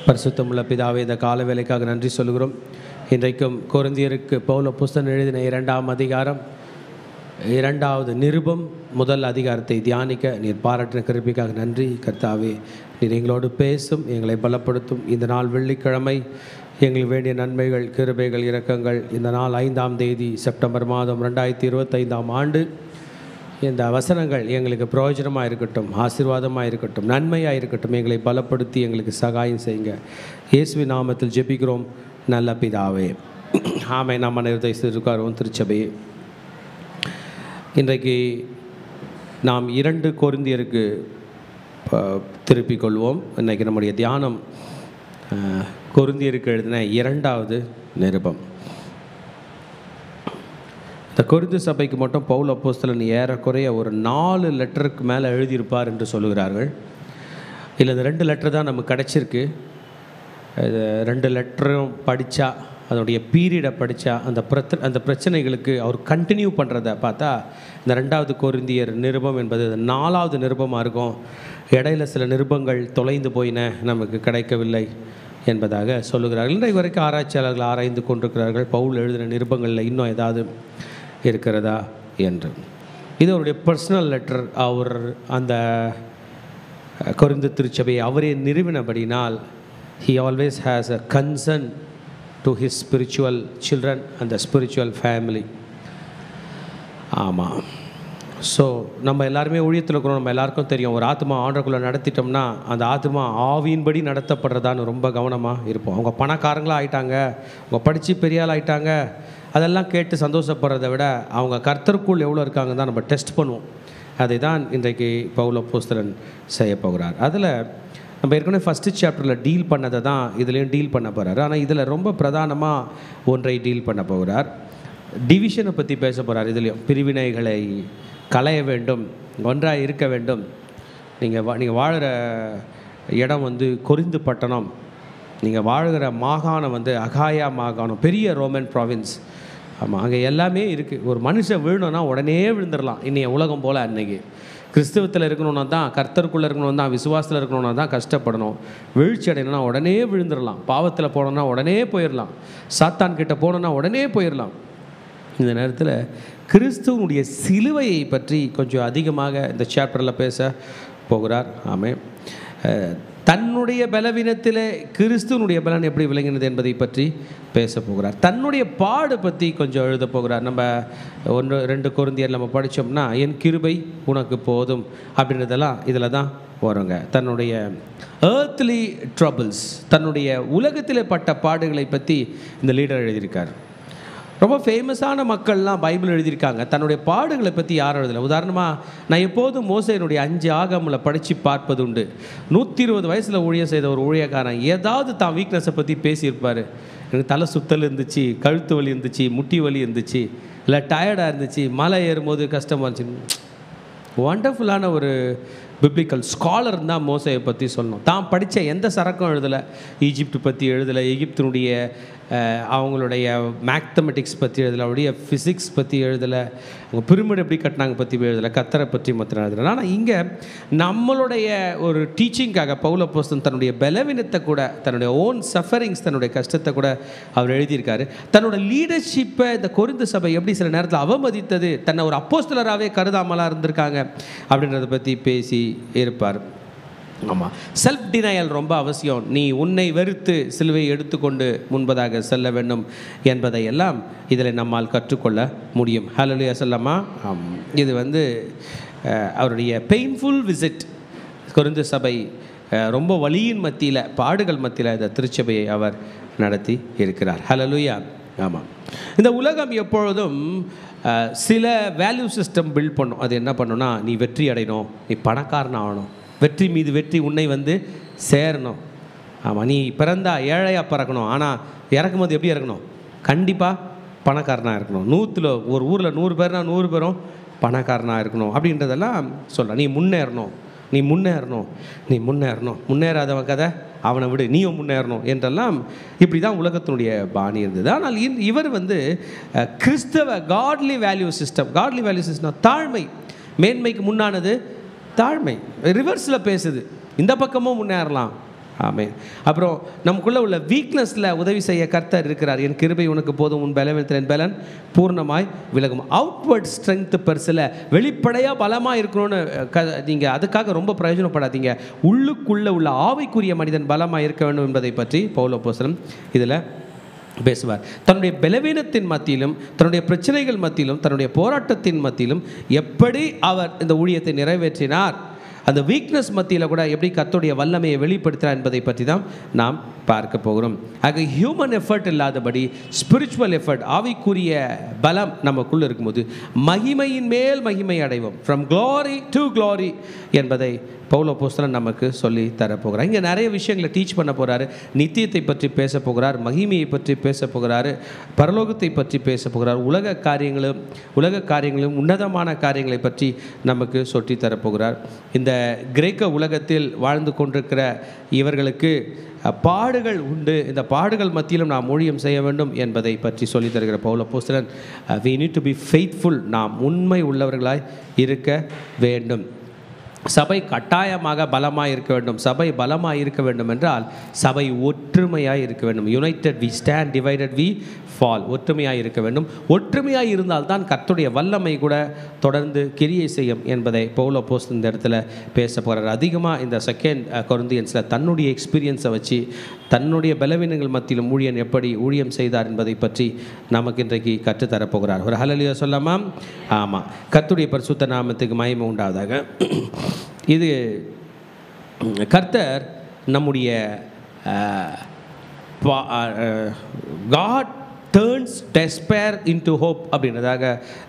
பரிசுத்தமுள்ள பிதாவே, இந்த கால வேலைக்காக நன்றி சொல்கிறோம். இன்றைக்கும் கொரிந்தியருக்கு பவுல் அப்போஸ்தலன் எழுதின 2ஆம் அதிகாரம் 2வது நிருபம் முதல் அதிகாரத்தை தியானிக்க நீர் பாராட்டின கிருபைக்காக நன்றி. கர்த்தாவே, நீர் எங்களோடு பேசும், எங்களை பலப்படுத்தும். இந்த நாள் வெள்ளிக்கிழமை எங்களுக்கு வேண்டிய நன்மைகள், கிருபைகள், இரக்கங்கள். இந்த நாள் 5ஆம் தேதி செப்டம்பர் மாதம் 2025ஆம் ஆண்டு. இந்த வசனங்கள் எங்களுக்கு பிரயோஜனமாக இருக்கட்டும், ஆசீர்வாதமாக இருக்கட்டும், நன்மையாக இருக்கட்டும். எங்களை பலப்படுத்தி எங்களுக்கு சகாயம் செய்யுங்க. இயேசுவின் நாமத்தில் ஜெபிக்கிறோம் நல்ல பிதாவே, ஆமென். நாம் அனைவரும் இருக்காரோம் திருச்சபையே. இன்றைக்கு நாம் 2 கொரிந்தியருக்கு திருப்பிக் கொள்வோம். இன்றைக்கி நம்முடைய தியானம் கொரிந்தியருக்கு எழுதின 2வது நிருபம். இந்த கொரிந்து சபைக்கு மட்டும் பவுல் அப்போஸ்தலன் ஏறக்குறைய ஒரு 4 லெட்டருக்கு மேலே எழுதியிருப்பார் என்று சொல்லுகிறார்கள். இல்லை, இந்த 2 லெட்டர் தான் நமக்கு கிடச்சிருக்கு. இது 2 லெட்டரும் படித்தா, அதனுடைய பீரியடை படித்தா, அந்த பிரச்சனைகளுக்கு அவர் கண்டினியூ பண்ணுறதை பார்த்தா இந்த 2வது கொரிந்தியர் நிருபம் என்பது 4வது நிருபமாக இருக்கும். இடையில சில நிருபங்கள் தொலைந்து போயின, நமக்கு கிடைக்கவில்லை என்பதாக சொல்லுகிறார்கள். இன்றைக்கு வரைக்கும் ஆராய்ச்சியாளர்கள் ஆராய்ந்து கொண்டிருக்கிறார்கள், பவுல் எழுதின நிருபங்களில் இன்னும் ஏதாவது இருக்கிறதா என்று. இது அவருடைய பர்சனல் லெட்டர். அவர் அந்த கொரிந்து திருச்சபையை அவரே நிறுவினபடினால் he always has a concern to his spiritual children and the spiritual family. ஆமாம். ஸோ நம்ம எல்லாருமே ஊழியத்தில் இருக்கிறோம். நம்ம எல்லாருக்கும் தெரியும், ஒரு ஆத்மா ஆண்டவருக்குள்ளே நடத்திட்டோம்னா அந்த ஆத்மா ஆவியின்படி நடத்தப்படுறதான்னு ரொம்ப கவனமாக இருப்போம். அவங்க பணக்காரங்களாக ஆகிட்டாங்க, அவங்க படித்து பெரிய ஆள் ஆகிட்டாங்க, அதெல்லாம் கேட்டு சந்தோஷப்படுறதை விட அவங்க கர்த்தருக்குள் எவ்வளோ இருக்காங்க தான் நம்ம டெஸ்ட் பண்ணுவோம். அதை தான் இன்றைக்கு பவுல் அப்போஸ்தலன் செய்ய போகிறார். அதில் நம்ம ஏற்கனவே ஃபஸ்ட்டு சாப்டரில் டீல் பண்ணதை தான் இதுலேயும் டீல் பண்ண போகிறார். ஆனால் இதில் ரொம்ப பிரதானமாக ஒன்றை டீல் பண்ண போகிறார். டிவிஷனை பற்றி பேச போகிறார். இதுலேயும் பிரிவினைகளை களைய வேண்டும், ஒன்றாக இருக்க வேண்டும். நீங்கள் வாழ்கிற இடம் கொரிந்து பட்டணம், நீங்கள் வாழ்கிற மாகாணம் அகாயா மாகாணம், பெரிய ரோமன் ப்ராவின்ஸ். ஆமாம், அங்கே எல்லாமே இருக்குது. ஒரு மனுஷன் விழணுன்னா உடனே விழுந்துடலாம். இன்றைய உலகம் போல் அன்றைக்கி கிறிஸ்தவத்தில் இருக்கணுன்னா தான், கர்த்தருக்குள்ளே இருக்கணும் தான், விசுவாசத்தில் இருக்கணுன்னா தான் கஷ்டப்படணும். வீழ்ச்சி அடையணும்னா உடனே விழுந்துடலாம். பாவத்தில் போனோன்னா உடனே போயிடலாம். சாத்தான் கிட்ட போனோன்னா உடனே போயிடலாம். இந்த நேரத்தில் கிறிஸ்துவனுடைய சிலுவையை பற்றி கொஞ்சம் அதிகமாக இந்த சாப்டரில் பேச போகிறார். ஆமென். தன்னுடைய பலவீனத்தில் கிறிஸ்துவனுடைய பலன் எப்படி விளங்கினது என்பதை பற்றி பேச போகிறார். தன்னுடைய பாடு பற்றி கொஞ்சம் எழுத போகிறார். நம்ம 1-2 கொரிந்தியர் நம்ம படித்தோம்னா, என் கிருபை உனக்கு போதும் அப்படின்றதெல்லாம் இதில் தான் வருங்க. தன்னுடைய earthly troubles, தன்னுடைய உலகத்தில் பட்ட பாடுகளை பற்றி இந்த லீடர் எழுதியிருக்கார். ரொம்ப ஃபேமஸான மக்கள்லாம் பைபிள் எழுதியிருக்காங்க. தன்னுடைய பாடுகளை பற்றி யாரும் எழுதலை. உதாரணமாக, நான் எப்போதும் மோசேயினுடைய 5 ஆகமில் படித்து பார்ப்பது உண்டு. 120 வயசில் ஊழியம் செய்த ஒரு ஊழியக்காரன் ஏதாவது தான் வீக்னஸை பற்றி பேசியிருப்பார். எனக்கு தலை சுத்தல் இருந்துச்சு, கழுத்து வலி இருந்துச்சு, முட்டி வலி இருந்துச்சு, இல்லை டயர்டாக இருந்துச்சு, மலை ஏறும்போது கஷ்டமாக இருந்துச்சு. வண்டர்ஃபுல்லான ஒரு பிப்ளிக்கல் ஸ்காலர் தான் மோசையை பற்றி சொல்லணும். தான் படித்த எந்த சரக்கும் எழுதலை. ஈஜிப்ட் பற்றி எழுதலை, எகிப்தினுடைய அவங்களுடைய மேத்தமெட்டிக்ஸ் பற்றி எழுதலை, அவருடைய ஃபிசிக்ஸ் பற்றி எழுதலை, அவங்க பிரமிட் எப்படி கட்டினாங்க பற்றி எழுதலை, கத்தரை பற்றி மற்ற எழுதலை. ஆனால் இங்கே நம்மளுடைய ஒரு டீச்சிங்காக பவுல் அப்போஸ்தலன் தன்னுடைய பலவீனத்தை கூட, தன்னுடைய ஓன் சஃபரிங்ஸ், தன்னுடைய கஷ்டத்தை கூட அவர் எழுதியிருக்காரு. தன்னோட லீடர்ஷிப்பை இந்த கொரிந்து சபை எப்படி சில நேரத்தில் அவமதித்தது, தன்னை ஒரு அப்போஸ்தலராகவே கருதாமலாக இருந்திருக்காங்க அப்படின்றத பற்றி பேசி இருப்பார். ஆமாம், செல்ஃப் டினையல் ரொம்ப அவசியம். நீ உன்னை வெறுத்து சிலுவையை எடுத்துக்கொண்டு முன்பதாக செல்ல வேண்டும் என்பதை எல்லாம் இதில் நம்மால் கற்றுக்கொள்ள முடியும். ஹல்லேலூயா சொல்லமா. இது அவருடைய பெயின்ஃபுல் விசிட். கொரிந்து சபை ரொம்ப வலியின் மத்தியில், பாடுகள் மத்தியில் இந்த திருச்சபையை அவர் நடத்தி இருக்கிறார். ஹல்லேலூயா. ஆமாம், இந்த உலகம் எப்பொழுதும் சில வேல்யூ சிஸ்டம் பில்ட் பண்ணும். அது என்ன பண்ணுன்னா, நீ வெற்றி அடையணும், நீ பணக்காரன் ஆகணும், வெற்றி மீது வெற்றி உன்னை சேரணும். ஆமாம், நீ பிறந்தா ஏழையாக பிறக்கணும், ஆனால் இறக்கும்போது எப்படி இறக்கணும்? கண்டிப்பாக பணக்காரனாக இருக்கணும். ஒரு ஊரில் 100 பேர்னா 100 பேரும் பணக்காரனாக இருக்கணும் அப்படின்றதெல்லாம் சொல்கிறேன். நீ முன்னேறணும், நீ முன்னேறணும், நீ முன்னேறணும், முன்னேறாதவன் கதை அவனை விடு, நீயும் முன்னேறணும் என்றெல்லாம் இப்படி தான் உலகத்தினுடைய பாணி இருந்தது. ஆனால் இவர் கிறிஸ்தவ காட்லி வேல்யூ சிஸ்டம். காட்லி வேல்யூ சிஸ்டம் தாழ்மை, மேன்மைக்கு முன்னானது தாழ்மை. ரிவர்ஸில் பேசுது. இந்த பக்கமும் முன்னேறலாம், ஆமென். அப்புறம் நமக்குள்ள உள்ள வீக்னஸில் உதவி செய்ய கர்த்தர் இருக்கிறார். என் கிருபை உனக்கு போதும், உன் பலவீனத்தில் என் பலன் பூர்ணமாய் விலகும். அவுட்வர்ட் ஸ்ட்ரென்த் பெருசில் வெளிப்படையாக பலமாக இருக்கணும்னு நீங்கள் அதுக்காக ரொம்ப பிரயோஜனப்படாதீங்க. உள்ளுக்குள்ளே உள்ள ஆவிக்குரிய மனிதன் பலமாக இருக்க வேண்டும் என்பதை பற்றி பவுல் அப்போஸ்தலன் இதில் பேசுவார். தன்னுடைய பலவீனத்தின் மத்தியிலும், தன்னுடைய பிரச்சனைகள் மத்தியிலும், தன்னுடைய போராட்டத்தின் மத்தியிலும் எப்படி அவர் இந்த ஊழியத்தை நிறைவேற்றினார், அந்த வீக்னஸ் மத்தியில் கூட எப்படி கர்த்தருடைய வல்லமையை வெளிப்படுத்தினார் என்பதை பற்றி தான் நாம் பார்க்க போகிறோம். ஆக ஹியூமன் எஃபர்ட் இல்லாதபடி ஸ்பிரிச்சுவல் எஃபர்ட், ஆவிக்குரிய பலம் நமக்குள்ளே இருக்கும்போது மகிமையின் மேல் மகிமை அடைவோம். ஃப்ரம் க்ளோரி டு க்ளோரி என்பதை பவுல் அப்போஸ்தலன் நமக்கு சொல்லி தரப்போகிறார். இங்கே நிறைய விஷயங்களை டீச் பண்ண போகிறாரு. நித்தியத்தை பற்றி பேச போகிறார், மகிமையை பற்றி பேச போகிறாரு, பரலோகத்தை பற்றி பேச போகிறார், உலக காரியங்களும் உன்னதமான காரியங்களை பற்றி நமக்கு சொல்லி தரப்போகிறார். இந்த கிரேக்க உலகத்தில் வாழ்ந்து கொண்டிருக்கிற இவர்களுக்கு பாடுகள் உண்டு. இந்த பாடுகள் மத்தியிலும் நாம் ஊழியம் செய்ய வேண்டும் என்பதை பற்றி சொல்லி தருகிற பவுல் அப்போஸ்தலன், we need to be faithful, நாம் உண்மை உள்ளவர்களாய் இருக்க வேண்டும். சபை கட்டாயமாக பலமாக இருக்க வேண்டும். சபை பலமாக இருக்க வேண்டும் என்றால் சபை ஒற்றுமையாக இருக்க வேண்டும். United we stand, divided we fall. ஒற்றுமையாக இருக்க வேண்டும். ஒற்றுமையாக இருந்தால்தான் கர்த்தருடைய வல்லமை கூட தொடர்ந்து கிரியை செய்யும் என்பதை பவுல் அப்போஸ்தலன் இந்த இடத்துல பேச போகிறார். அதிகமாக இந்த 2 கொரிந்தியன்ஸில் தன்னுடைய எக்ஸ்பீரியன்ஸை வச்சு தன்னுடைய பலவீனங்கள் மத்தியிலும் ஊழியன் எப்படி ஊழியம் செய்தார் என்பதை பற்றி நமக்கு இன்றைக்கு கற்றுத்தரப்போகிறார். ஒரு ஹல்லேலூயா சொல்லாமா? ஆமாம். கர்த்தருடைய பரிசுத்த நாமத்துக்கு மகிமை உண்டாவதாக. இது கர்த்தர் நம்முடைய God turns despair into hope அப்படின்றதாக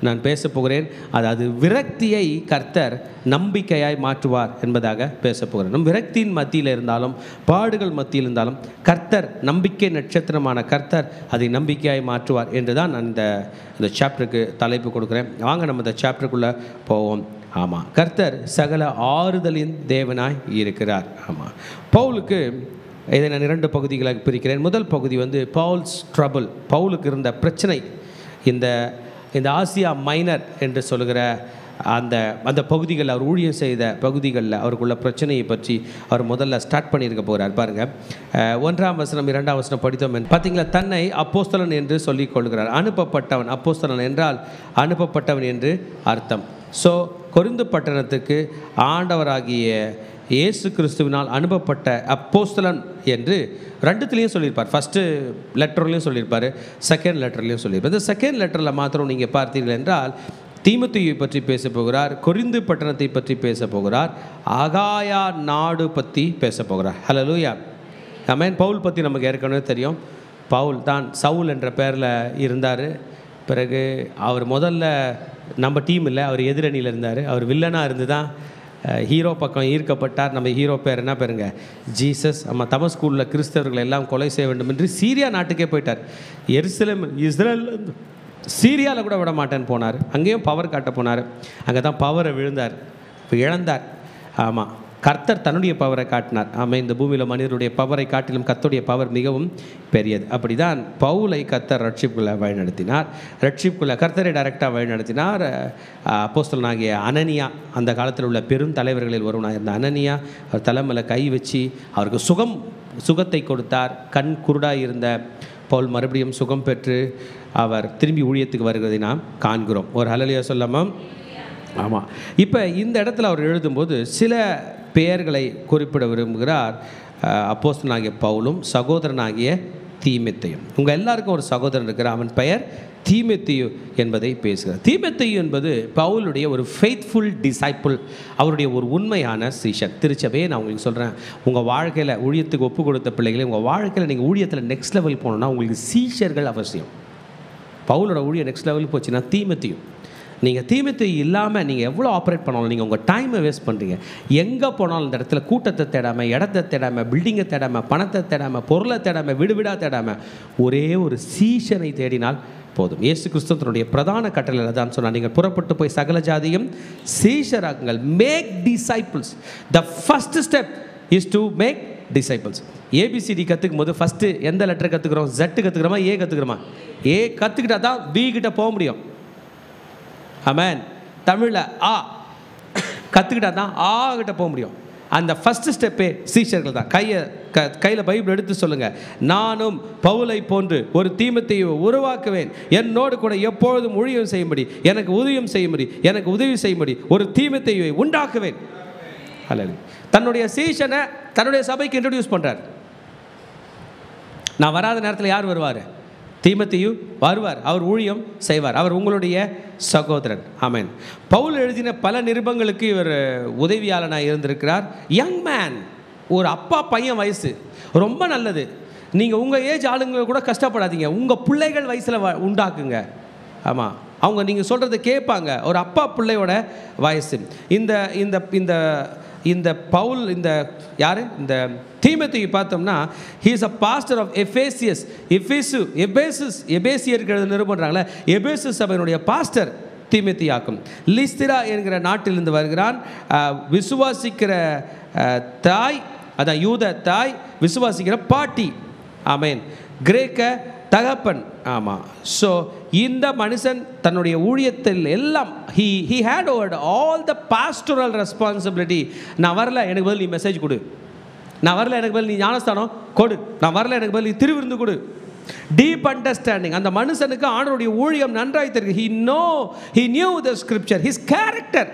நான் பேச போகிறேன். அதாவது விரக்தியை கர்த்தர் நம்பிக்கையாய் மாற்றுவார் என்பதாக பேச போகிறேன். நம் விரக்தியின் மத்தியில் இருந்தாலும் பாடுகள் மத்தியில் இருந்தாலும் கர்த்தர் நம்பிக்கை நட்சத்திரமான கர்த்தர் அதை நம்பிக்கையாய் மாற்றுவார் என்று தான் நான் இந்த சாப்டருக்கு தலைப்பு கொடுக்குறேன். வாங்க நம்ம இந்த சாப்டருக்குள்ளே போவோம். ஆமாம், கர்த்தர் சகல ஆறுதலின் தேவனாய் இருக்கிறார். ஆமாம், பவுலுக்கு இதை நான் 2 பகுதிகளாக பிரிக்கிறேன். முதல் பகுதி பவுல்ஸ் ட்ரபிள், பவுலுக்கு இருந்த பிரச்சனை. இந்த ஆசியா மைனர் என்று சொல்கிற அந்த பகுதிகளில் அவர் ஊழியம் செய்த பகுதிகளில் அவருக்குள்ள பிரச்சனையை பற்றி அவர் முதல்ல ஸ்டார்ட் பண்ணியிருக்க போகிறார். பாருங்கள், 1ஆம் வசனம் 2ஆம் வசனம் படித்தோம். பார்த்தீங்களா, தன்னை அப்போஸ்தலன் என்று சொல்லிக் கொள்கிறார். அனுப்பப்பட்டவன், அப்போஸ்தலன் என்றால் அனுப்பப்பட்டவன் என்று அர்த்தம். ஸோ கொரிந்து பட்டணத்துக்கு ஆண்டவராகிய இயேசு கிறிஸ்துவினால் அனுப்பப்பட்ட அப்போஸ்தலன் என்று 2த்துலேயும் சொல்லியிருப்பார். ஃபஸ்ட்டு லெட்டர்லையும் சொல்லியிருப்பார், செகண்ட் லெட்டர்லையும் சொல்லியிருப்பார். இந்த செகண்ட் லெட்டரில் மாத்திரம் நீங்கள் பார்த்தீர்கள் என்றால் தீமோத்தேயுவை பற்றி பேச போகிறார், கொரிந்து பட்டணத்தை பற்றி பேச போகிறார், ஆகாயா நாடு பற்றி பேச போகிறார். ஹல்லேலூயா, ஆமென். பவுல் பற்றி நமக்கு ஏற்கனவே தெரியும். பவுல் தான் சவுல் என்ற பெயரில் இருந்தார். பிறகு அவர் முதல்ல நம்ம டீம் இல்லை, அவர் எதிரணியில் இருந்தார். அவர் வில்லனாக இருந்து தான் ஹீரோ பக்கம் ஈர்க்கப்பட்டார். நம்ம ஹீரோ பேர் என்ன பேருங்க? ஜீசஸ். நம்ம தமிழ் ஸ்கூலில் கிறிஸ்தவர்கள் எல்லாம் கொலை செய்ய வேண்டும் என்று சீரியா நாட்டுக்கே போயிட்டார். இஸ்ரேல் சீரியாவில் கூட விட மாட்டேன்னு போனார். அங்கேயும் பவர் காட்ட போனார். அங்கே தான் பவரை இழந்தார். ஆமாம், கர்த்தர் தன்னுடைய பவரை காட்டினார். ஆமாம், இந்த பூமியில் மனிதருடைய பவரை காட்டிலும் கர்த்தருடைய பவர் மிகவும் பெரியது. அப்படி தான் பவுலை கர்த்தர் ரட்சிப்புக்குள்ளே வழிநடத்தினார். கர்த்தரை டைரெக்டாக வழிநடத்தினார். அப்போஸ்தலனாகிய அனனியா, அந்த காலத்தில் உள்ள பெரும் தலைவர்களில் ஒருவனாக இருந்த அனனியா, அவர் தலைமையில் கை வச்சு அவருக்கு சுகத்தை கொடுத்தார். கண் குருடாக இருந்த பவுல் மறுபடியும் சுகம் பெற்று அவர் திரும்பி ஊழியத்துக்கு வருகிறதை நாம் காண்கிறோம். ஒரு ஹல்லேலூயா சொல்லாமா? ஆமாம். இப்போ இந்த இடத்துல அவர் எழுதும்போது சில பெயர்களை குறிப்பிட விரும்புகிறார். அப்போஸ்தலனாகிய பவுலும் சகோதரனாகிய தீமோத்தேயும். உங்கள் எல்லாருக்கும் ஒரு சகோதரன் இருக்கிறார், அவன் பெயர் தீமோத்தேயு என்பதை பேசுகிறார். தீமோத்தேயு என்பது பவுலுடைய ஒரு ஃபெய்த்ஃபுல் டிசைபிள், அவருடைய ஒரு உண்மையான சீஷன். திருச்சபையை நான் உங்களுக்கு சொல்கிறேன், உங்கள் வாழ்க்கையில் ஊழியத்துக்கு ஒப்பு கொடுத்த பிள்ளைகளை, உங்கள் வாழ்க்கையில் நீங்கள் ஊழியத்தில் நெக்ஸ்ட் லெவல் போகணுன்னா உங்களுக்கு சீஷர்கள் அவசியம். பவுலோட ஊழியம் நெக்ஸ்ட் லெவலுக்கு போச்சுன்னா தீமோத்தேயு. நீங்கள் தீமோத்தேயு இல்லாமல் நீங்கள் எவ்வளோ ஆப்ரேட் பண்ணாலும் நீங்கள் உங்கள் டைமை வேஸ்ட் பண்ணுறீங்க. எங்கே போனாலும் இந்த இடத்துல கூட்டத்தை தேடாமல், இடத்தை தேடாமல், பில்டிங்கை தேடாமல், பணத்தை தேடாமல், பொருளை தேடாமல், விடுவிடாக தேடாமல் ஒரே ஒரு சீஷனை தேடினால் போதும். இயேசு கிறிஸ்துவனுடைய பிரதான கட்டளை தான் சொன்னார், நீங்கள் புறப்பட்டு போய் சகல ஜாதியும் சீஷராகுங்கள். Make disciples. The first step is to make disciples. ABCD கற்றுக்கும் போது ஃபஸ்ட்டு எந்த லெட்டர் கற்றுக்குறோம்? ஜெட்டு கற்றுக்கிறோமா, ஏ கற்றுக்கிறோமா? ஏ கற்றுக்கிட்டா தான் பி கிட்ட போக முடியும். ஆமென். தமிழில் ஆ கற்றுக்கிட்டா தான் ஆ கிட்ட போக முடியும். அந்த ஃபஸ்ட்டு ஸ்டெப்பே சீஷர்கள் தான். கையில் பைபிள் எடுத்து சொல்லுங்கள், நானும் பவுலை போன்று ஒரு தீமோத்தேயுவை உருவாக்குவேன், என்னோடு கூட எப்பொழுதும் ஊழியம் செய்யும்படி, எனக்கு உதவி செய்யும்படி ஒரு தீமோத்தேயுவை உண்டாக்குவேன். அல்லேலூயா. தன்னுடைய சீஷனை தன்னுடைய சபைக்கு இன்ட்ரடியூஸ் பண்ணுறார். நான் வராத நேரத்தில் யார் வருவார்? தீமோத்தேயு வருவார், அவர் ஊழியம் செய்வார், அவர் உங்களுடைய சகோதரன். ஆமென். பவுல் எழுதின பல நிருபங்களுக்கு இவர் உதவியாளனாக இருந்திருக்கிறார். யங் மேன், ஒரு அப்பா பையன் வயசு, ரொம்ப நல்லது. நீங்கள் உங்கள் ஏஜ் ஆளுங்க கூட கஷ்டப்படாதீங்க, உங்கள் பிள்ளைகள் வயசில் உண்டாக்குங்க. ஆமாம், அவங்க நீங்கள் சொல்கிறத கேட்பாங்க. ஒரு அப்பா பிள்ளையோட வயசு. இந்த இந்த இந்த இந்த பவுல், இந்த யார், இந்த தீமோத்தேயு பார்த்தோம்னா, he is a pastor of எபேசியர்கள் நிறுவனறாங்களே, எபேசு சபையினுடைய பாஸ்டர் தீமோத்தேயாக்கும். லிஸ்திரா என்கிற நாட்டிலிருந்து வருகிறான். விசுவாசிக்கிற தாய், அதான் யூத தாய், விசுவாசிக்கிற பாட்டி. ஆமென். கிரேக்க தகப்பன். ஆமாம். ஸோ இந்த மனுஷன் தன்னுடைய ஊழியத்தில் எல்லாம் he had over all the pastoral responsibility. நான் வரல, எனக்கு பதில் நீ மெசேஜ் கொடு. நான் வரல, எனக்கு பதில் நீ ஞானஸ்தானம் கொடு. நான் வரல, எனக்கு பதில் நீ திருவிருந்து கொடு. Deep understanding. அந்த மனுஷனுக்கு ஆண்டவருடைய ஊழியம் நன்றாய் தெரியும். he knew the scripture, his character.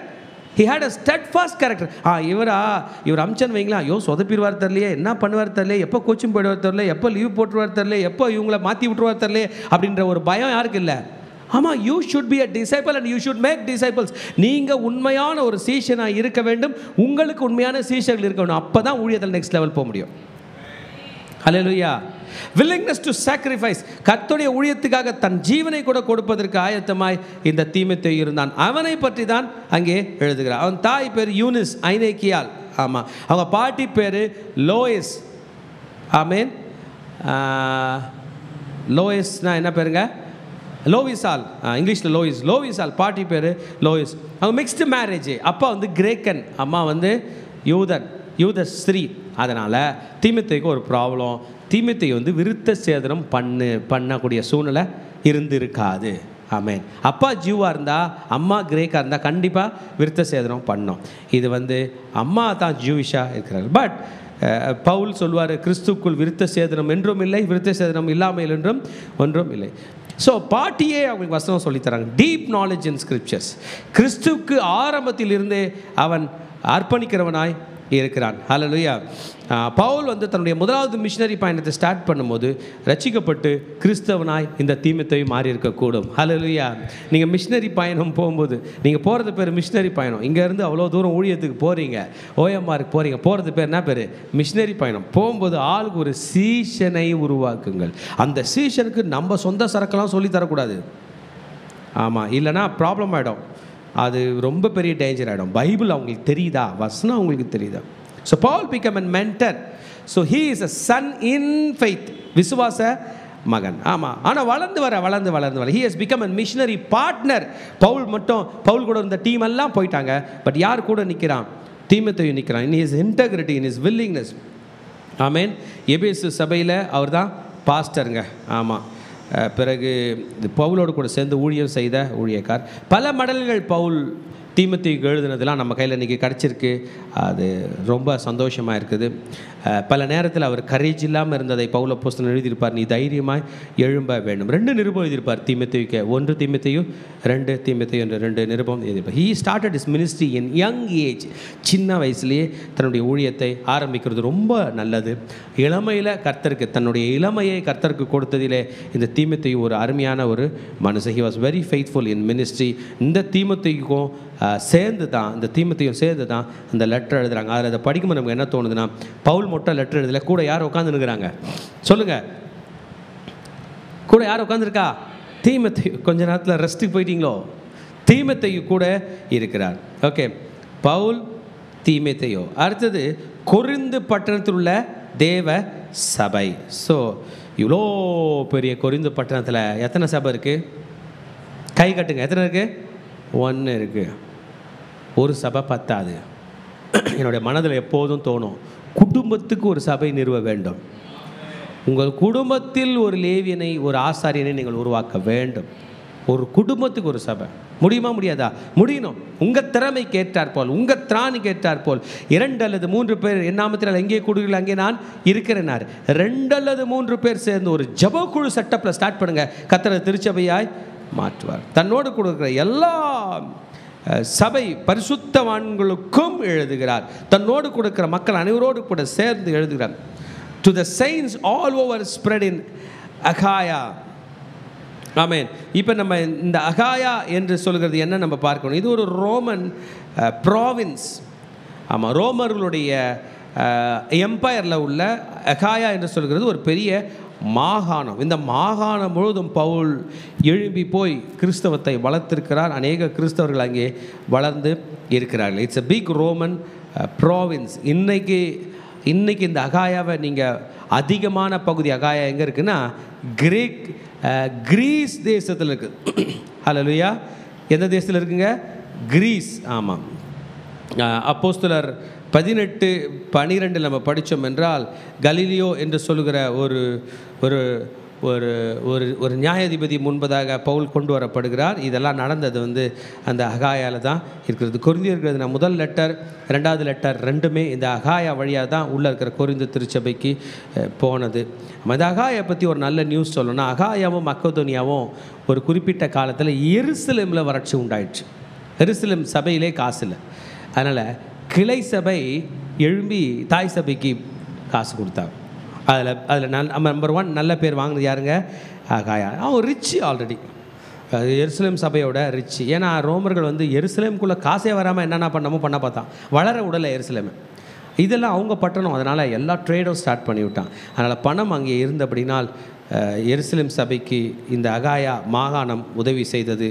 He had a steadfast character. இவர் அம்சன் வைங்களா, ஐயோ சொதப்பிடுவார் தரலையே, என்ன பண்ணுவார் தரலையே, எப்போ கோச்சிங் போயிடுவார் தரல, எப்போ லீவ் போட்டுருவார் தரல, எப்போ இவங்கள மாற்றி விட்டுருவார் தரல அப்படின்ற ஒரு பயம் யாருக்கு இல்லை? ஆமாம், you should be a disciple and you should make disciples. நீங்கள் உண்மையான ஒரு சீஷனாக இருக்க வேண்டும், உங்களுக்கு உண்மையான சீஷர்கள் இருக்க வேண்டும். அப்போ தான் ஊழியத்தில் நெக்ஸ்ட் லெவல் போக முடியும். ஹல்லேலூயா. willingness to sacrifice. கர்த்தருடைய ஊழியத்துக்காக தன் ஜீவனை கூட கொடுப்பதற்கு ஆயத்தமாய் இந்த தீமோத்தேயு இருந்தான். அவனை பற்றி தான் அங்கே எழுதுகிறார். அவன் தாய் பேர் யூனிஸ் ஐனேக்கியால். ஆமாம். அவங்க பாட்டி பேர் லோயிஸ். ஆமேன். லோயிஸ்னா என்ன பேருங்க? லோவிசால். இங்கிலீஷில் லோவிசால். பாட்டி பேர் லோயிஸ். அவங்க மிக்ஸ்டு மேரேஜ். அப்பா வந்து கிரேக்கன், அம்மா வந்து யூத ஸ்திரீ. அதனால் தீமோத்தேயுக்கு ஒரு ப்ராப்ளம். தீமோத்தேயு வந்து விருத்த சேதனம் பண்ணக்கூடிய சூழ்நிலை இருந்திருக்காது. ஆமென். அப்பா ஜூவாக இருந்தால், அம்மா கிரேக்காக இருந்தால் கண்டிப்பாக விருத்த சேதனம் பண்ணோம். இது வந்து அம்மா தான் ஜூவிஷாக இருக்கிறார். பட் பவுல் சொல்வார், கிறிஸ்துக்குள் விருத்த சேதனம் என்றும் இல்லை, விருத்த சேதனம் இல்லாமல் என்றும் ஒன்றும் இல்லை. ஸோ பாட்டியே அவங்களுக்கு வசனம் சொல்லித்தராங்க. Deep knowledge in scriptures. கிறிஸ்துவுக்கு ஆரம்பத்தில் இருந்தே அவன் அர்ப்பணிக்கிறவனாய் இருக்கிறான். ஹல்லேலூயா. பவுல் வந்து தன்னுடைய முதலாவது மிஷனரி பயணத்தை ஸ்டார்ட் பண்ணும்போது ரட்சிக்கப்பட்டு கிறிஸ்தவனாய் இந்த தீமோத்தேயு மாறி இருக்கக்கூடும். ஹல்லேலூயா. நீங்கள் மிஷனரி பயணம் போகும்போது, நீங்கள் போகிறது பேர் மிஷனரி பயணம். இங்கேருந்து அவ்வளோ தூரம் ஊழியத்துக்கு போகிறீங்க, ஓஎம்ஆருக்கு போகிறீங்க, போகிறது பேர் என்ன பேர்? மிஷனரி பயணம். போகும்போது ஆளுக்கு ஒரு சீஷனை உருவாக்குங்கள். அந்த சீஷனுக்கு நம்ம சொந்த சரக்கெல்லாம் சொல்லி தரக்கூடாது. ஆமாம், இல்லைனா ப்ராப்ளம் ஆகிடும். அது ரொம்ப பெரிய டேஞ்சர் ஆகிடும். பைபிள் அவங்களுக்கு தெரியுதா, வசனம் அவங்களுக்கு தெரியுதா? So Paul became a mentor. So he is a son in faith. விசுவாச மகன். ஆமாம். ஆனால் வளர்ந்து வர he has become a missionary partner. Pavul கூட இருந்த டீம் எல்லாம் போயிட்டாங்க. பட் யார் கூட நிற்கிறான்? தீமோத்தேயு நிற்கிறான். in his integrity, in his willingness. ஆமென். எபேசு சபையில் அவர் தான் பாஸ்டருங்க. ஆமாம். பிறகு பவுலோடு கூட சேர்ந்து ஊழியம் செய்த ஊழியக்கார். பல மடல்கள் பவுல் தீமோத்தேயுக்கு எழுதுனதெல்லாம் நம்ம கையில் இன்றைக்கி கிடச்சிருக்கு. அது ரொம்ப சந்தோஷமாக இருக்குது. பல நேரத்தில் அவர் கரேஜ் இல்லாமல் இருந்ததை பவுல் அப்போஸ்தலன் எழுதியிருப்பார். நீ தைரியமாய் எழும்ப வேண்டும். 2 நிருபம் எழுதியிருப்பார் தீமோத்தேயுக்கு. 1 தீமோத்தேயு, 2 தீமோத்தேயு என்ற 2 நிருபம் எழுதியிருப்பார். He started is ministry in young age. சின்ன வயசுலேயே தன்னுடைய ஊழியத்தை ஆரம்பிக்கிறது ரொம்ப நல்லது. இளமையில் கர்த்தருக்கு, தன்னுடைய இளமையை கர்த்தருக்கு கொடுத்ததிலே இந்த தீமோத்தேயு ஒரு அருமையான ஒரு மனுஷன். He was very faithful in ministry. இந்த தீமோத்தேயுக்கும் சேர்ந்து தான், இந்த தீமோத்தேயும் சேர்ந்து தான் அந்த லெட்டர் எழுதுகிறாங்க. அதில் அதை படிக்கும்போது நமக்கு என்ன தோணுதுன்னா, பவுல் மட்டும் லெட்டர் எழுதல, கூட யார் உட்காந்துருக்கிறாங்க சொல்லுங்கள்? கூட யார் உட்காந்துருக்கா? தீமோத்தேயு. கொஞ்ச நேரத்தில் ரெஸ்ட்டுக்கு போயிட்டீங்களோ? தீமோத்தேயு கூட இருக்கிறார். ஓகே, பவுல், தீமோத்தேயு. அடுத்தது கொரிந்து பட்டணத்தில் உள்ள தேவ சபை. ஸோ இவ்வளோ பெரிய கொரிந்து பட்டணத்தில் எத்தனை சபை இருக்குது? கை கட்டுங்க. எத்தனை இருக்குது? 1 இருக்குது. ஒரு சபை பத்தாது. என்னுடைய மனதில் எப்போதும் தோணும், குடும்பத்துக்கு ஒரு சபை நிறுவ வேண்டும். உங்கள் குடும்பத்தில் ஒரு லேவியனை, ஒரு ஆசாரியனை நீங்கள் உருவாக்க வேண்டும். ஒரு குடும்பத்துக்கு ஒரு சபை. முடியுமா முடியாதா? முடியணும். உங்கள் திறமைக்கு ஏற்றாற்போல், உங்கள் திராணிக்கு ஏற்றாற்போல் 2 அல்லது 3 பேர் என் நாமத்தில் எங்கே கூடுகிறீர்கள் அங்கே நான் இருக்கிறேனார். 2 அல்லது 3 பேர் சேர்ந்து ஒரு ஜெபக்குழு செட்டப்பில் ஸ்டார்ட் பண்ணுங்க. கர்த்தர் திருச்சபையாய் மாற்றுவார். தன்னோடு கொடுக்கிற எல்லா சபை பரிசுத்தவான்களுக்கும் எழுதுகிறார். தன்னோடு கொடுக்கிற மக்கள் அனைவரோடு கூட சேர்ந்து எழுதுகிறார். To the saints all over spread in Achaia. ஆமென். இப்போ நம்ம இந்த அகாயா என்று சொல்கிறது என்ன நம்ம பார்க்கணும். இது ஒரு ரோமன் ப்ராவின்ஸ். ஆமாம், ரோமர்களுடைய எம்பையரில் உள்ள அகாயா என்று சொல்கிறது ஒரு பெரிய மாகாணம். இந்த மாகாணம் முழுவதும் பவுல் எழும்பி போய் கிறிஸ்தவத்தை வளர்த்திருக்கிறார். அநேக கிறிஸ்தவர்கள் அங்கே வளர்ந்து இருக்கிறார்கள். It's a big Roman province. இன்னைக்கு இந்த அகாயாவை நீங்கள் அதிகமான பகுதி அகாயா எங்கே இருக்குன்னா கிரீஸ் தேசத்தில் இருக்குது. ஹல்லேலூயா. எந்த தேசத்தில் இருக்குங்க? கிரீஸ். ஆமாம். அப்போஸ்தலர் 18:12 நம்ம படித்தோம் என்றால் கலீலியோ என்று சொல்லுகிற ஒரு ஒரு ஒரு ஒரு ஒரு நியாயாதிபதி முன்பதாக பவுல் கொண்டு வரப்படுகிறார். இதெல்லாம் நடந்தது அந்த அகாயால தான் இருக்கிறது. கொரிந்தியர்கள் முதல் லெட்டர், 2வது லெட்டர் ரெண்டுமே இந்த அகாயா வழியாக தான் உள்ளே இருக்கிற கொரிந்து திருச்சபைக்கு போனது. இந்த அகாயை பற்றி ஒரு நல்ல நியூஸ் சொல்லணும்னா, அகாயாவும் மக்கதோனியாவும் ஒரு குறிப்பிட்ட காலத்தில் எருசலேமில் வறட்சி உண்டாயிடுச்சு. எருசலேம் சபையிலே காசு இல்லை. அதனால் கிளை சபை எழும்பி தாய் சபைக்கு காசு கொடுத்தாங்க. அதில் நம்பர் 1 நல்ல பேர் வாங்கினது யாருங்க? அகாயா. அவன் ரிச்சு, ஆல்ரெடி எருசலேம் சபையோட ரிச்சு. ஏன்னா ரோமர்கள் எருசலேமுக்குள்ளே காசே வராமல் என்னென்ன பண்ண பார்த்தான். வளர உடலை எருசலேமை. இதெல்லாம் அவங்க பட்டணம். அதனால் எல்லா ட்ரேடும் ஸ்டார்ட் பண்ணிவிட்டான். அதனால் பணம் அங்கே இருந்தபடினால் எருசலேம் சபைக்கு இந்த அகாயா மாகாணம் உதவி செய்தது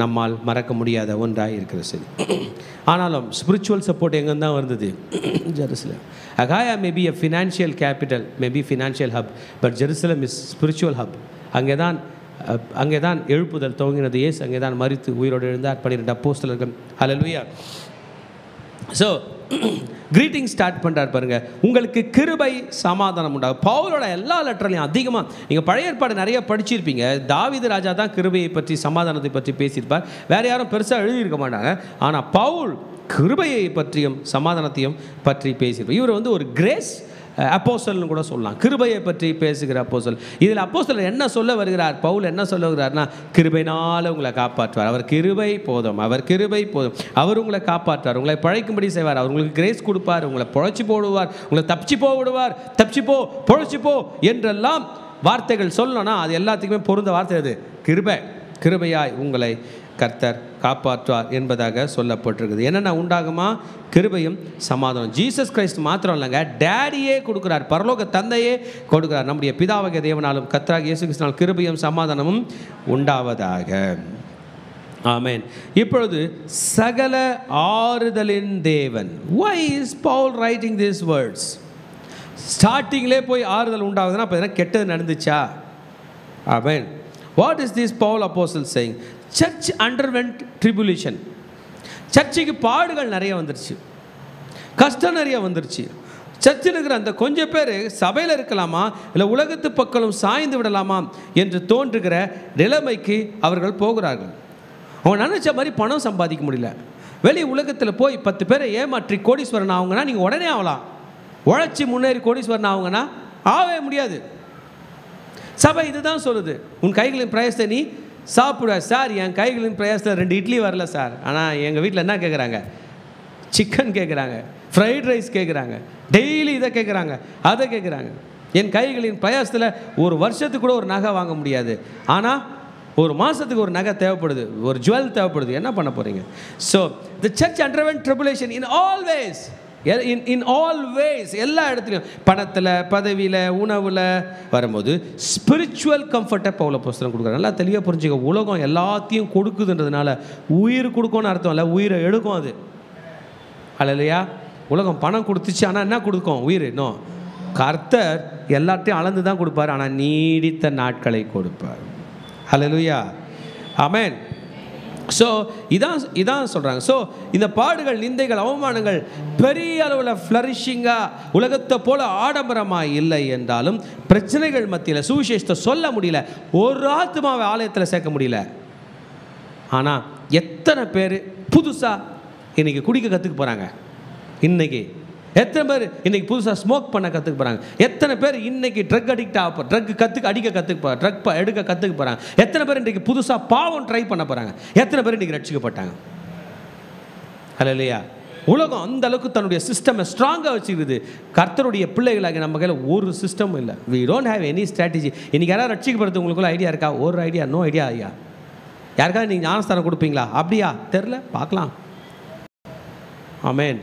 நம்மால் மறக்க முடியாத ஒன்றாக இருக்கிற சரி. ஆனாலும் ஸ்பிரிச்சுவல் சப்போர்ட் எங்கேருந்து தான் வந்தது? Jerusalem. Achaia may be a financial capital, may be financial hub, but Jerusalem is spiritual hub. அங்கே தான் எழுப்புதல் துவங்கினது. இயேசு அங்கே தான் மரித்து உயிரோடு எழுந்தார். 12 அப்போஸ்தலர்கள். ஹல்லேலூயா. ஸோ கிரீட்டிங் ஸ்டார்ட் பண்ணுறார் பாருங்க. உங்களுக்கு கிருபை சமாதானம் உண்டாகும். பவுலோட எல்லா லெட்டர்லையும் அதிகமாக நீங்கள் பழைய ஏற்பாடு நிறைய படிச்சிருப்பீங்க. தாவீது ராஜா தான் கிருபையை பற்றி சமாதானத்தை பற்றி பேசியிருப்பார். வேறு யாரும் பெருசாக எழுதியிருக்க மாட்டாங்க. ஆனால் பவுல் கிருபையை பற்றியும் சமாதானத்தையும் பற்றி பேசியிருப்பார். இவர் ஒரு கிரேஸ் அப்போஸ்தலன்னு கூட சொல்லலாம். கிருபையை பற்றி பேசுகிற அப்போஸ்தலன். இதில் அப்போஸ்தலன் என்ன சொல்ல வருகிறார்? பவுல் என்ன சொல்ல வருகிறார்னா, கிருபையினால் உங்களை காப்பாற்றுவார். அவர் கிருபை போதும், அவர் கிருபை போதும். அவர் உங்களை காப்பாற்றுவார், உங்களை பழைக்கும்படி செய்வார், அவர் உங்களுக்கு கிரேஸ் கொடுப்பார், உங்களை பொழைச்சி போடுவார், உங்களை தப்பிச்சு போ விடுவார், தப்பிச்சு போ, பொழைச்சி போ என்றெல்லாம் வார்த்தைகள் சொல்லணும்னா அது எல்லாத்துக்குமே பொருந்த வார்த்தை அது கிருபை. கிருபையாய் உங்களை கர்த்தர் காப்பாற்றுவார் என்பதாக சொல்லப்பட்டிருக்குது. என்னென்ன உண்டாகுமா? கிருபையும் சமாதானம். ஜீசஸ் கிரைஸ்ட் மாத்திரம் இல்லைங்க, டேடியே கொடுக்குறார், பரலோக தந்தையே கொடுக்குறார். நம்முடைய பிதாவாகிய தேவனாலும் கர்த்தராகிய இயேசு கிறிஸ்துவினால் கிருபையும் சமாதானமும் உண்டாவதாக. ஆமென். இப்பொழுது சகல ஆறுதலின் தேவன். Why is Paul writing these words? ஸ்டார்டிங்லே போய் ஆறுதல் உண்டாகுதுன்னா அப்போ எதனா கெட்டது நடந்துச்சா? ஆமென். What is this Paul apostle saying? Church underwent tribulation. சர்ச்சுக்கு பாடுகள் நிறைய வந்துருச்சு, கஷ்டம் நிறைய வந்துருச்சு. சர்ச்சில் இருக்கிற அந்த கொஞ்சம் பேர் சபையில் இருக்கலாமா இல்லை உலகத்து பக்கம் சாய்ந்து விடலாமா என்று தோன்றுகிற நிலைமைக்கு அவர்கள் போகிறார்கள். அவங்க நினச்ச மாதிரி பணம் சம்பாதிக்க முடியல. வெளி உலகத்தில் போய் 10 பேரை ஏமாற்றி கோடீஸ்வரன் ஆகுங்கன்னா நீங்கள் உடனே ஆகலாம். உழைச்சி முன்னேறி கோடீஸ்வரன் ஆகுங்கன்னா ஆகவே முடியாது. சபை இதுதான் சொல்லுது, உன் கைகளின் பிரயாசத்தை நீ சாப்பிடுவ. சார், என் கைகளின் பிரயாசத்தில் 2 இட்லி வரல சார், ஆனால் எங்கள் வீட்டில் என்ன கேட்குறாங்க? சிக்கன் கேட்குறாங்க, ஃப்ரைட் ரைஸ் கேட்குறாங்க, டெய்லி இதை கேட்குறாங்க, அதை கேட்குறாங்க. என் கைகளின் பிரயாசத்தில் ஒரு வருஷத்துக்கு கூட ஒரு நகை வாங்க முடியாது, ஆனால் ஒரு மாதத்துக்கு ஒரு நகை தேவைப்படுது, ஒரு ஜுவல் தேவைப்படுது. என்ன பண்ண போகிறீங்க? So the church underwent tribulation in all ways. In all ways, எல்லா இடத்துலையும், பணத்தில், பதவியில், உணவில் வரும்போது ஸ்பிரிச்சுவல் கம்ஃபர்ட்டை பவுல் அப்போஸ்தலன் கொடுக்குறாரு. நல்லா தெளிவாக புரிஞ்சுக்க. உலகம் எல்லாத்தையும் கொடுக்குதுன்றதுனால உயிர் கொடுக்கும்னு அர்த்தம் இல்லை, உயிரை எடுக்கும். அது அல்லையா? உலகம் பணம் கொடுத்துச்சு, ஆனால் என்ன கொடுக்கும்? உயிர். இன்னும் கர்த்தர் எல்லாத்தையும் அளந்து தான் கொடுப்பார், ஆனால் நீடித்த நாட்களை கொடுப்பார். அல்லேலூயா, ஆமென். ஸோ இதான் சொல்கிறாங்க. ஸோ இந்த பாடுகள், நிந்தைகள், அவமானங்கள் பெரிய அளவில் ஃப்ளரிஷிங்காக உலகத்தை போல ஆடம்பரமாக இல்லை என்றாலும் பிரச்சனைகள் மத்தியில் சுவிசேஷத்தை சொல்ல முடியல. ஒரு ஆத்மாவை ஆலயத்தில் சேர்க்க முடியல. ஆனால் எத்தனை பேர் புதுசாக இன்றைக்கி குடிக்க கற்றுக்க போகிறாங்க? இன்றைக்கி எத்தனை பேர் இன்றைக்கி புதுசாக ஸ்மோக் பண்ண கற்றுக்க போகிறாங்க? எத்தனை பேர் இன்றைக்கி ட்ரக் அடிக்ட் ஆக ட்ரக் அடிக்க கற்றுக்க போகிறாங்க, ட்ரக் எடுக்க கற்றுக்க போகிறாங்க? எத்தனை பேர் இன்றைக்கி புதுசாக பாவம் ட்ரை பண்ண போகிறாங்க? எத்தனை பேர் இன்றைக்கி ரட்சிக்கப்பட்டாங்க? அல்லேலூயா. உலகம் அந்த அளவுக்கு தன்னுடைய சிஸ்டமை ஸ்ட்ராங்காக வச்சுக்கிறது. கர்த்தருடைய பிள்ளைகளாக நம்ம கையில் ஒரு சிஸ்டமும் இல்லை. We don't have any strategy. இன்றைக்கி யாராவது ரட்சிக்கப்படுறது உங்களுக்குள்ள ஐடியா இருக்கா? ஒரு ஐடியா, நோ ஐடியா. ஐயா யாருக்காவது நீங்கள் ஞானஸ்தானம் கொடுப்பீங்களா? அப்படியா? தெரில, பார்க்கலாம். ஆமென்.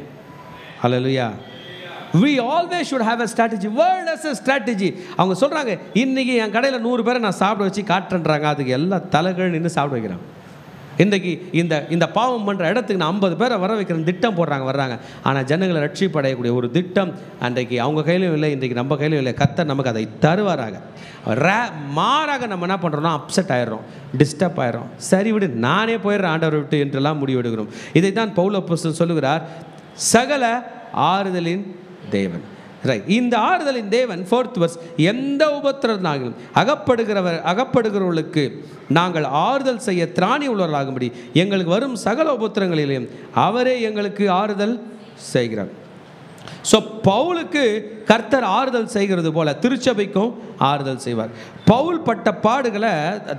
ஹல்லேலூயா. We always should have a strategy. World has a strategy. அவங்க சொல்கிறாங்க, இன்றைக்கி என் கடையில் 100 பேரை நான் சாப்பிட வச்சு காட்டுறேன்றாங்க. அதுக்கு எல்லா தலைகள் நின்று சாப்பிட வைக்கிறாங்க. இன்றைக்கி இந்த பாவம் பண்ணுற இடத்துக்கு நான் 50 பேரை வர வைக்கிறேன் திட்டம் போடுறாங்க, வர்றாங்க. ஆனால் ஜனங்களை ரட்சிப்படையக்கூடிய ஒரு திட்டம் அன்றைக்கு அவங்க கையிலும் இல்லை, இன்றைக்கி நம்ம கையிலும் இல்லை. கர்த்தர் நமக்கு அதை தருவாராக. மாறாக நம்ம என்ன பண்ணுறோம்னா அப்செட் ஆகிடுறோம், டிஸ்டர்ப் ஆகிடும். சரி விடு, நானே போயிடுறேன் ஆண்டவரை விட்டு என்றெல்லாம் முடிவெடுக்கிறோம். இதை தான் பவுல் அப்போஸ்தலன் சொல்லுகிறார், சகல ஆறுதலின் தேவன். ரைட். இந்த ஆறுதலின் தேவன் 4th verse, எந்த உபத்திரனாலும் அகப்படுகிறவர்களுக்கு நாங்கள் ஆறுதல் செய்ய திராணி உள்ளவர்களாகும்படி எங்களுக்கு வரும் சகல உபத்திரங்களிலும் அவரே எங்களுக்கு ஆறுதல் செய்கிறார். ஸோ பவுலுக்கு கர்த்தர் ஆறுதல் செய்கிறது போல திருச்சபைக்கும் ஆறுதல் செய்வார். பவுல் பட்ட பாடுகளை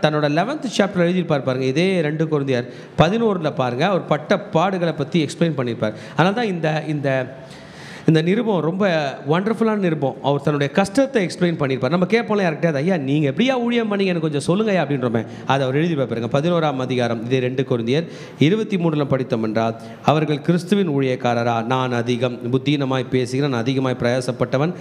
தன்னோட 11th chapter எழுதியிருப்பார் பாருங்க. இதே 2 கொரிந்தியர் 11 பாருங்க. அவர் பட்ட பாடுகளை பற்றி எக்ஸ்பிளைன் பண்ணியிருப்பார். அதனால தான் இந்த நிருபம் ரொம்ப வண்டர்ஃபுல்லான நிருபம். அவர் தன்னுடைய கஷ்டத்தை எக்ஸ்பிளைன் பண்ணியிருப்பார். நம்ம கேட்போம்ல யார்கிட்டயாவது, ஐயா நீங்கள் எப்படியா ஊழியம் பண்ணி எனக்கு கொஞ்சம் சொல்லுங்கய்யா அப்படின்றோமே. அதை அவர் எழுதி பாருங்க. 11ஆம் அதிகாரம் இதே 2 கொரிந்தியர் 23 படித்தோம் என்றால், அவர்கள் கிறிஸ்துவின் ஊழியக்காரரா, நான் அதிகம் புத்தீனமாய் பேசுகிறேன், நான் அதிகமாய் பிரயாசப்பட்டவன்.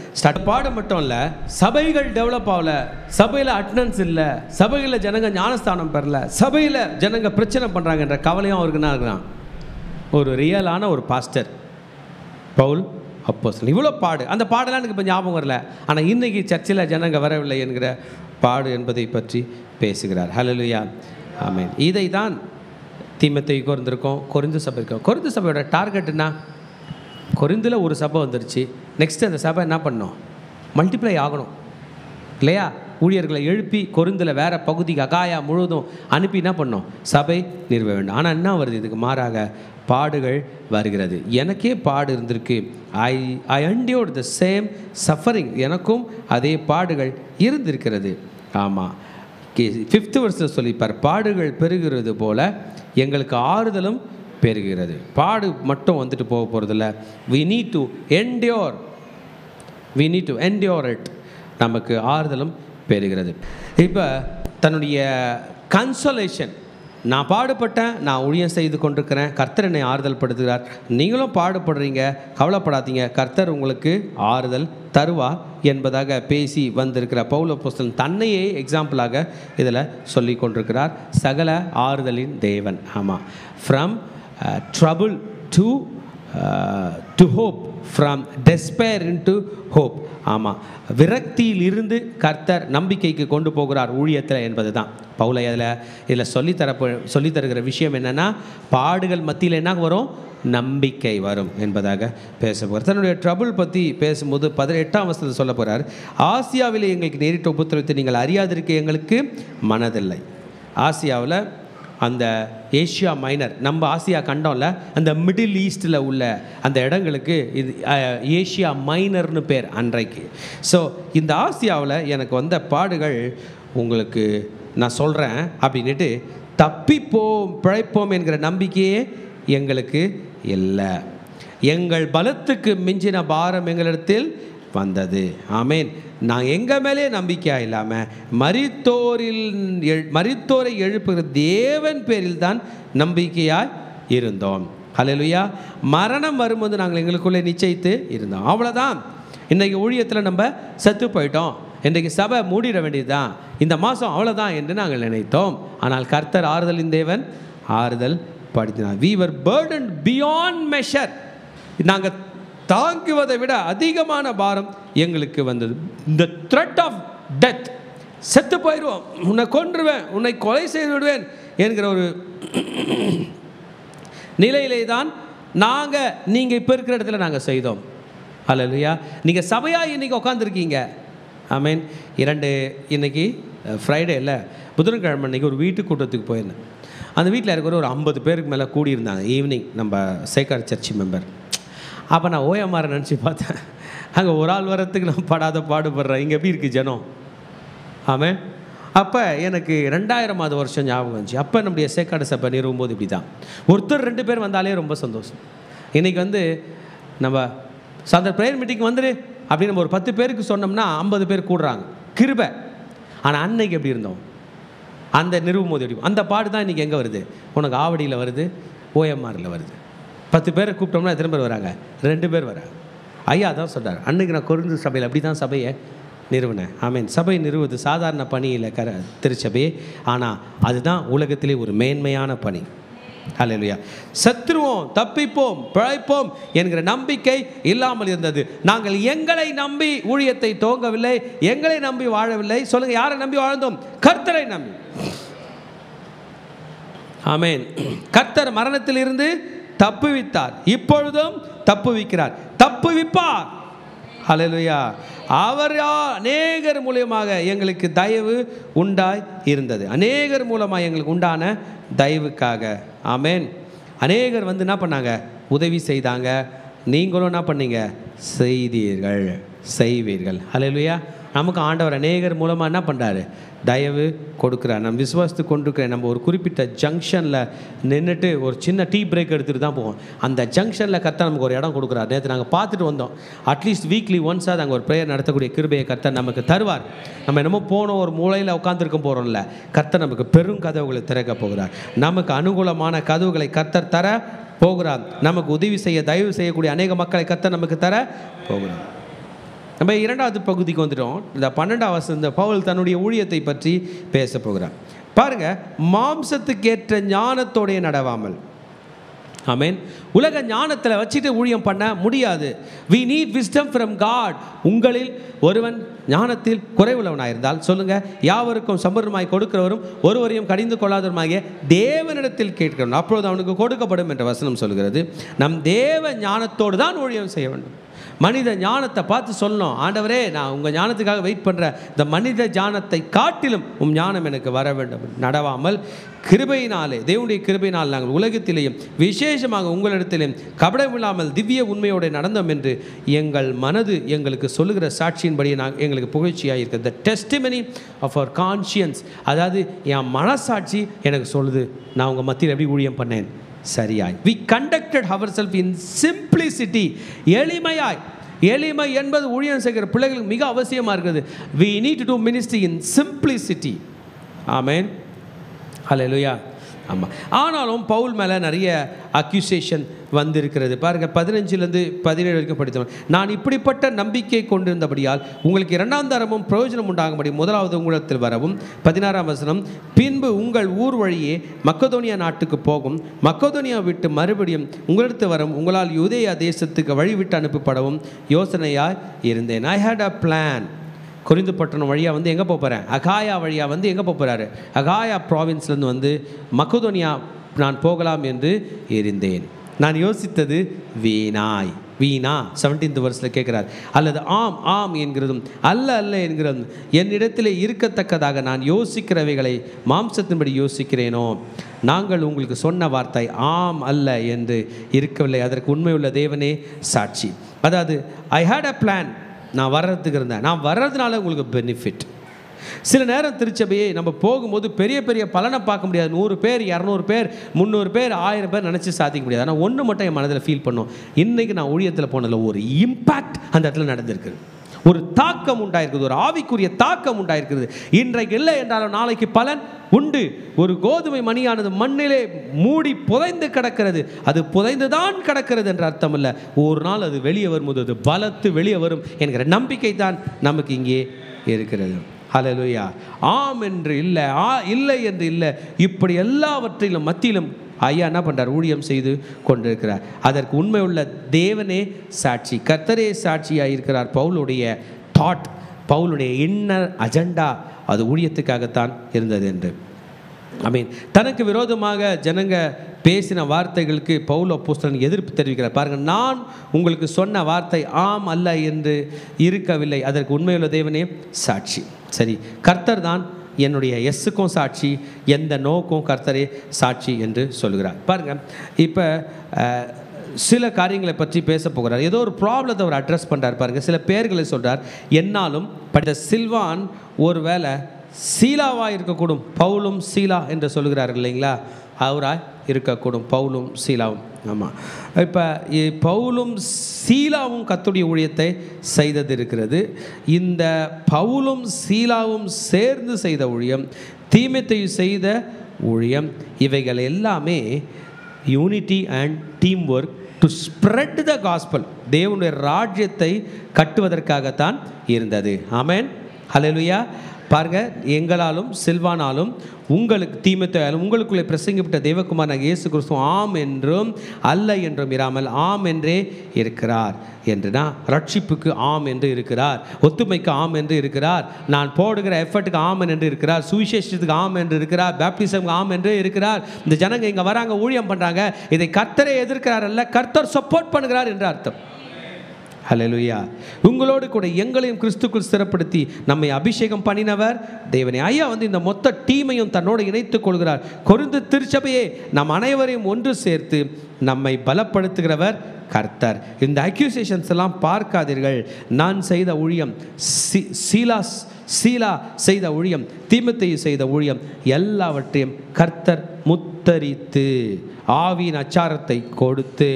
பாடம் மட்டும் இல்லை, சபைகள் டெவலப் ஆகல, சபையில் அட்டனன்ஸ் இல்லை, சபையில் ஜனங்க ஞானஸ்தானம் பெறல, சபையில் ஜனங்க பிரச்சனை பண்ணுறாங்கன்ற கவலையும் அவருக்கு என்ன இருக்கிறான்? ஒரு ரியலான ஒரு பாஸ்டர் பவுல் அப்போஸ்தலன். இவ்வளோ பாடு, அந்த பாடெல்லாம் எனக்கு இப்போ ஞாபகம் வரல. ஆனால் இன்றைக்கி சர்ச்சில் ஜனங்க வரவில்லை என்கிற பாடு என்பதை பற்றி பேசுகிறார். ஹல்லேலூயா. ஆமென். இதை தான் தீமோத்தேயுக்கு இருந்திருக்கோம், கொரிந்து சபை இருக்கோம். கொரிந்து சபையோட டார்கெட் என்ன? கொரிந்தில் ஒரு சபை வந்துருச்சு. நெக்ஸ்ட் அந்த சபை என்ன பண்ணணும்? மல்டிப்ளை ஆகணும் இல்லையா? ஊழியர்களை எழுப்பி கொரிந்தில் வேறு பகுதிக்கு அகாயா முழுவதும் அனுப்பி என்ன பண்ணோம்? சபை நிறுவ வேண்டும். ஆனால் என்ன வருது? இதுக்கு மாறாக பாடுகள் வருகிறது. எனக்கே பாடு இருந்திருக்கு. ஐ என்டியூர்ட் த சேம் சஃபரிங். எனக்கும் அதே பாடுகள் இருந்திருக்கிறது. ஆமாம். 5th verse சொல்லிப்பார், பாடுகள் பெருகிறது போல எங்களுக்கு ஆறுதலும் பெருகிறது. பாடு மட்டும் வந்துட்டு போக போகிறதில்ல. we need to endure it. நமக்கு ஆறுதலும் பெறுகிறது. இப்போ தன்னுடைய கன்சோலேஷன், நான் பாடுபட்டேன், நான் ஊழியம் செய்து கொண்டிருக்கிறேன், கர்த்தர் என்னை ஆறுதல் படுத்துகிறார், நீங்களும் பாடுபடுறீங்க, கவலைப்படாதீங்க, கர்த்தர் உங்களுக்கு ஆறுதல் தருவா என்பதாக பேசி வந்திருக்கிற பவுல் அப்போஸ்தலன் தன்னையே எக்ஸாம்பிளாக இதில் சொல்லி கொண்டிருக்கிறார். சகல ஆறுதலின் தேவன். ஆமாம். From trouble to hope, from despair into hope. ஆமாம், விரக்தியில் இருந்து கர்த்தர் நம்பிக்கைக்கு கொண்டு போகிறார் ஊழியத்தில் என்பது தான் பவுலை இதில் சொல்லித்தருகிற விஷயம் என்னென்னா, பாடுகள் மத்தியில் என்ன வரும்? நம்பிக்கை வரும் என்பதாக பேச போகிறார். தன்னுடைய ட்ரபுள் பற்றி பேசும்போது 18ஆம் வசனத்தில் சொல்ல போகிறார், ஆசியாவில் எங்களுக்கு நேரிட்ட உபத்திரவத்தை நீங்கள் அறியாதிருக்க எங்களுக்கு மனதில்லை. ஆசியாவில் அந்த ஏஷியா மைனர், நம்ம ஆசியா கண்டோம்ல, அந்த மிடில் ஈஸ்டில் உள்ள அந்த இடங்களுக்கு இது ஏஷியா மைனர்னு பேர் அன்றைக்கு. ஸோ இந்த ஆசியாவில் எனக்கு வந்த பாடுகள் உங்களுக்கு நான் சொல்கிறேன் அப்படின்ட்டு, தப்பிப்போம் பிழைப்போம் என்கிற நம்பிக்கையே எங்களுக்கு இல்லை. எங்கள் பலத்துக்கு மிஞ்சின பாரம் எங்களிடத்தில் வந்தது. ஆமேன். நான் எங்கள் மேலே நம்பிக்கையாக இல்லாமல் மரித்தோரை எழுப்புகிற தேவன் பேரில் தான் நம்பிக்கையாக இருந்தோம். ஹல்லேலூயா. மரணம் வரும்போது நாங்கள் எங்களுக்குள்ளே நிச்சயித்து இருந்தோம். அவ்வளோதான். இன்றைக்கி ஊழியத்தில் நம்ம செத்து போயிட்டோம், இன்றைக்கு சபை மூடிட வேண்டியதுதான், இந்த மாதம் அவ்வளோதான் என்று நாங்கள் நினைத்தோம். ஆனால் கர்த்தர் ஆறுதலின் தேவன் ஆறுதல் படுத்தினார். we were burdened beyond measure. நாங்கள் தாங்குவதை விட அதிகமான பாரம் எங்களுக்கு வந்தது. இந்த த்ரெட் ஆஃப் டெத், செத்து போயிடுவோம், உன்னை கொன்றுவேன், உன்னை கொலை செய்து விடுவேன் என்கிற ஒரு நிலையிலே தான் நீங்கள் இப்போ இருக்கிற இடத்துல நாங்கள் செய்தோம். ஹல்லேலூயா. நீங்கள் சபையாக இன்றைக்கி உட்காந்துருக்கீங்க. ஆமீன். இன்னைக்கு ஃப்ரைடே இல்லை, புதன்கிழமை அன்றைக்கி ஒரு வீட்டு கூட்டத்துக்கு போயிருந்தேன். அந்த வீட்டில் இருக்கிற ஒரு 50 பேருக்கு மேலே கூடியிருந்தாங்க ஈவினிங், நம்ம சேக்கார் சர்ச் மெம்பர். அப்போ நான் ஓஎம்ஆரை நினச்சி பார்த்தேன். அங்கே ஒரு ஆள் வரத்துக்கு நான் படாத பாடுபடுறேன், இங்கே எப்படி இருக்குது ஜனம். ஆமாம். அப்போ எனக்கு 2000ஆவது வருஷம் ஞாபகம் வந்துச்சு. அப்போ நம்முடைய சேக்காடு சபை நிறுவும் போது இப்படி தான், ஒருத்தர் 2 பேர் வந்தாலே ரொம்ப சந்தோஷம். இன்றைக்கி நம்ம சாயந்தரம் ப்ரேயர் மீட்டிங் வந்துடு அப்படின்னு நம்ம ஒரு 10 பேருக்கு சொன்னோம்னா 50 பேர் கூடுறாங்க, கிருபை. ஆனால் அன்னைக்கு எப்படி இருந்தோம், அந்த நிறுவும் போது எப்படி, அந்த பாடு தான் இன்றைக்கி எங்கே வருது, உனக்கு ஆவடியில் வருது, ஓஎம்ஆரில் வருது. 10 பேரை கூப்பிட்டோம்னா எத்தனை பேர் வராங்க, 2 பேர் வராங்க. ஐயா தான் சொல்கிறார், அன்றைக்கி நான் கொரிந்து சபையில் அப்படி தான் சபையை நிறுவனேன். ஆமீன். சபை நிறுவது சாதாரண பணி இல்லை திருச்சபையே, ஆனால் அதுதான் உலகத்திலே ஒரு மேன்மையான பணி. ஹல்லேலூயா. சத்துருவோம், தப்பிப்போம், பிழைப்போம் என்கிற நம்பிக்கை இல்லாமல் இருந்தது. நாங்கள் எங்களை நம்பி ஊழியத்தை துவங்கவில்லை, எங்களை நம்பி வாழவில்லை. சொல்லுங்க, யாரை நம்பி வாழ்ந்தோம்? கர்த்தரை நம்பி. ஆமேன். கர்த்தர் மரணத்தில் இருந்து தப்புவித்தார், இப்பொழுதும் தப்புவிக்கிறார், தப்புவிப்பார். ஹல்லேலூயா. அவர் அநேகர் மூலமாக எங்களுக்கு தயவு உண்டாய் இருந்தது, அநேகர் மூலமாக எங்களுக்கு உண்டான தயவுக்காக. ஆமேன். அநேகர் என்ன பண்ணாங்க, உதவி செய்தாங்க. நீங்களும் என்ன பண்ணீங்க, செய்வீர்கள். ஹல்லேலூயா. நமக்கு ஆண்டவர் அநேகர் மூலமாக என்ன பண்ணுறாரு, தயவு கொடுக்குறார். நம்ம விசுவாசத்துக்கு கொண்டிருக்கிறேன். நம்ம ஒரு குறிப்பிட்ட ஜங்ஷனில் நின்றுட்டு ஒரு சின்ன டீ பிரேக் எடுத்துகிட்டு தான் போவோம். அந்த ஜங்ஷனில் கர்த்தர் நமக்கு ஒரு இடம் கொடுக்குறார். நேற்று நாங்கள் பார்த்துட்டு வந்தோம். அட்லீஸ்ட் வீக்லி ஒன்ஸாக அங்கே ஒரு ப்ரேயர் நடத்தக்கூடிய கிருபையை கர்த்தர் நமக்கு தருவார். நம்ம என்னமோ போனோம் ஒரு மூலையில் உட்காந்துருக்க போகிறோம்ல, கர்த்தர் நமக்கு பெரும் கதவுகளை திறக்க போகிறார். நமக்கு அனுகூலமான கதவுகளை கர்த்தர் தர போகிறார். நமக்கு உதவி செய்ய தயவு செய்யக்கூடிய அநேக மக்களை கர்த்தர் நமக்கு தர போகிறார். நம்ம 2வது பகுதிக்கு வந்துட்டோம். இந்த 12ஆம் வசனம் பவுல் தன்னுடைய ஊழியத்தை பற்றி பேச போகிறார். பாருங்க, மாம்சத்துக்கேற்ற ஞானத்தோடைய நடவாமல். ஆமேன். உலக ஞானத்தில் வச்சுட்டு ஊழியம் பண்ண முடியாது. we need wisdom from God. உங்களில் ஒருவன் ஞானத்தில் குறைவுள்ளவனாயிருந்தால் சொல்லுங்க, யாவருக்கும் சம்பூர்ணமாய் கொடுக்கிறவரும் ஒருவரையும் கடிந்து கொள்ளாதவருமாகிய தேவனிடத்தில் கேட்கிறவன் அப்பொழுது அவனுக்கு கொடுக்கப்படும் என்ற வசனம் சொல்கிறது. நம் தேவ ஞானத்தோடு தான் ஊழியம் செய்ய வேண்டும். மனித ஞானத்தை பார்த்து சொல்லணும், ஆண்டவரே நான் உங்கள் ஞானத்துக்காக வெயிட் பண்ணுறேன், இந்த மனித ஞானத்தை காட்டிலும் ஞானம் எனக்கு வர வேண்டும். நடவாமல் கிருபையினாலே, தேவனுடைய கிருபையினால் நாங்கள் உலகத்திலேயும் விசேஷமாக உங்களிடத்திலேயும் கபடமில்லாமல் திவ்ய உண்மையோடு நடந்தோம் என்று எங்கள் மனது எங்களுக்கு சொல்லுகிற சாட்சியின்படி எங்களுக்கு புகழ்ச்சியாக இருக்குது. The testimony of our conscience, அதாவது என் மனசாட்சி எனக்கு சொல்லுது நான் உங்கள் மத்தியில் எப்படி ஊழியம் பண்ணேன் சரியாய். we conducted ourselves in simplicity. எளிமையாய். எளிமை என்பது ஊழியம் செய்கிற பிள்ளைகளுக்கு மிக அவசியமாக இருக்குது. we need to do ministry in simplicity. ஆமென். ஹல்லேலூயா. ஆமாம். ஆனாலும் பவுல் மேலே நிறைய அக்யூசேஷன் வந்திருக்கிறது. பாருங்கள், 15லேருந்து 17 வரைக்கும் படித்தோம். நான் இப்படிப்பட்ட நம்பிக்கை கொண்டிருந்தபடியால் உங்களுக்கு 2ஆம் தரமும் பிரயோஜனம் உண்டாகும்படி முதலாவது உங்களிடத்தில் வரவும். 16ஆம் வசனம், பின்பு உங்கள் ஊர் வழியே மக்கதோனியா நாட்டுக்கு போகும், மக்கதோனியா விட்டு மறுபடியும் உங்களிடத்து வரும், உங்களால் யூதேயா தேசத்துக்கு வழிவிட்டு அனுப்பப்படவும் யோசனையாக இருந்தேன். ஐ ஹேட் அ பிளான். கொரிந்து பட்டணம் வழியாக எங்கே போகிறேன், அகாயா வழியாக எங்கே போகிறாரு, அகாயா ப்ராவின்ஸ்லேருந்து மக்கதோனியா நான் போகலாம் என்று இருந்தேன். நான் யோசித்தது வீணாய். வீணா 17th verseல கேட்குறார். அல்லது ஆம் ஆம் என்கிறதும் அல்ல அல்ல என்கிறதும் என்னிடத்தில் இருக்கத்தக்கதாக நான் யோசிக்கிறவைகளை மாம்சத்தின்படி யோசிக்கிறேனோ. நாங்கள் உங்களுக்கு சொன்ன வார்த்தை ஆம் அல்ல என்று இருக்கவில்லை, அதற்கு உண்மையுள்ள தேவனே சாட்சி. அதாவது ஐ ஹேட் அ பிளான். நான் வர்றதுக்கு இருந்தேன், நான் வர்றதுனால உங்களுக்கு பெனிஃபிட். சில நேரம் திருச்சபையை நம்ம போகும்போது பெரிய பெரிய பலனை பார்க்க முடியாது. 100 பேர் 200 பேர் 300 பேர் 1000 பேர் நினச்சி சாதிக்க முடியாது. ஆனால் ஒன்று மட்டும் என் மனதில் ஃபீல் பண்ணோம், இன்றைக்கி நான் ஊழியத்தில் போனதில் ஒரு இம்பேக்ட் அந்த இடத்துல நடந்திருக்குது, ஒரு தாக்கம் உண்டாயிருக்குது, ஒரு ஆவிக்குரிய தாக்கம் உண்டாயிருக்கிறது. இன்றைக்கு இல்லை என்றாலும் நாளைக்கு பலன் உண்டு. ஒரு கோதுமை மணியானது மண்ணிலே மூடி புதைந்து கிடக்கிறது, அது புதைந்துதான் கிடக்கிறது என்ற அர்த்தம் இல்லை. ஒரு நாள் அது வெளியே வரும்போது அது பலத்து வெளியே வரும் என்கிற நம்பிக்கை தான் நமக்கு இங்கே இருக்கிறது. ஹல்லேலூயா. ஆம் என்று இல்லை, இல்லை என்று இல்லை, இப்படி எல்லாவற்றிலும் மத்தியிலும் ஐயா என்ன பண்ணுறார், ஊழியம் செய்து கொண்டிருக்கிறார். அதற்கு உண்மை உள்ள தேவனே சாட்சி, கர்த்தரே சாட்சியாக இருக்கிறார். பவுலுடைய தாட், பவுலுடைய இன்னர் அஜெண்டா அது ஊழியத்துக்காகத்தான் இருந்தது என்று. ஐ தனக்கு விரோதமாக ஜனங்க பேசின வார்த்தைகளுக்கு பவுல் அப்போஸ்தலன் எதிர்ப்பு தெரிவிக்கிறார். பாருங்கள், நான் உங்களுக்கு சொன்ன வார்த்தை ஆம் அல்ல என்று இருக்கவில்லை, அதற்கு உண்மையுள்ள தேவனே சாட்சி. சரி, கர்த்தர் தான் என்னுடைய எஸ்ஸுக்கும் சாட்சி, எந்த நோக்கும் கர்த்தரே சாட்சி என்று சொல்கிறார். பாருங்கள், இப்போ சில காரியங்களை பற்றி பேச போகிறார். ஏதோ ஒரு ப்ராப்ளத்தை அவர் அட்ரஸ் பண்ணுறார். பாருங்கள், சில பேர்களை சொல்கிறார். என்னாலும் பட் சில்வான் ஒரு வேளை சீலாவாக இருக்கக்கூடும். பவுலும் சீலா என்று சொல்கிறார்கள் இல்லைங்களா, அவராக இருக்கக்கூடும். பவுலும் சீலாவும். ஆமாம், இப்போ பவுலும் சீலாவும் கர்த்தருடைய ஊழியத்தை செய்தது இருக்கிறது. இந்த பவுலும் சீலாவும் சேர்ந்து செய்த ஊழியம், தீமோத்தேயு செய்த ஊழியம், இவைகள் எல்லாமே unity and team work to spread the gospel, தேவனுடைய ராஜ்யத்தை கட்டுவதற்காகத்தான் இருந்தது. ஆமென், ஹல்லேலூயா. பாருங்கள், எங்களாலும் சில்வானாலும் உங்களுக்கு தீமோத்தேயுவாலும் உங்களுக்குள்ளே பிரசங்கிப்பட்ட தேவகுமாரனாகிய இயேசு கிறிஸ்து ஆம் என்றும் அல்ல என்றும் இராமல் ஆம் என்றே இருக்கிறார் என்றுனா, ரட்சிப்புக்கு ஆம் என்று இருக்கிறார், ஒத்துமைக்கு ஆம் என்று இருக்கிறார், நான் போடுகிற எஃபர்ட்டுக்கு ஆம் என்று இருக்கிறார், சுவிசேஷத்துக்கு ஆம் என்று இருக்கிறார், பேப்டிசம்க்கு ஆம் என்று இருக்கிறார். இந்த ஜனங்க இங்கே வராங்க, ஊழியம் பண்ணுறாங்க, இதை கர்த்தரே எதிர்க்கிறார் அல்ல, கர்த்தர் சப்போர்ட் பண்ணுகிறார் என்று அர்த்தம். ஹல்லேலூயா. உங்களோடு கூட எங்களையும் கிறிஸ்துக்குள் ஸ்திரப்படுத்தி நம்மை அபிஷேகம் பண்ணினவர் தேவனே. ஐயா இந்த மொத்த டீமையும் தன்னோடு இணைத்துக் கொள்கிறார். கொரிந்து திருச்சபையே, நம் அனைவரையும் ஒன்று சேர்த்து நம்மை பலப்படுத்துகிறவர் கர்த்தர். இந்த அக்யூசேஷன்ஸ் எல்லாம் பார்க்காதீர்கள். நான் செய்த ஊழியம், சீலா செய்த ஊழியம், தீமோத்தேயு செய்த ஊழியம், எல்லாவற்றையும் கர்த்தர் முத்தரித்து ஆவியின் அச்சாரத்தை கொடுத்து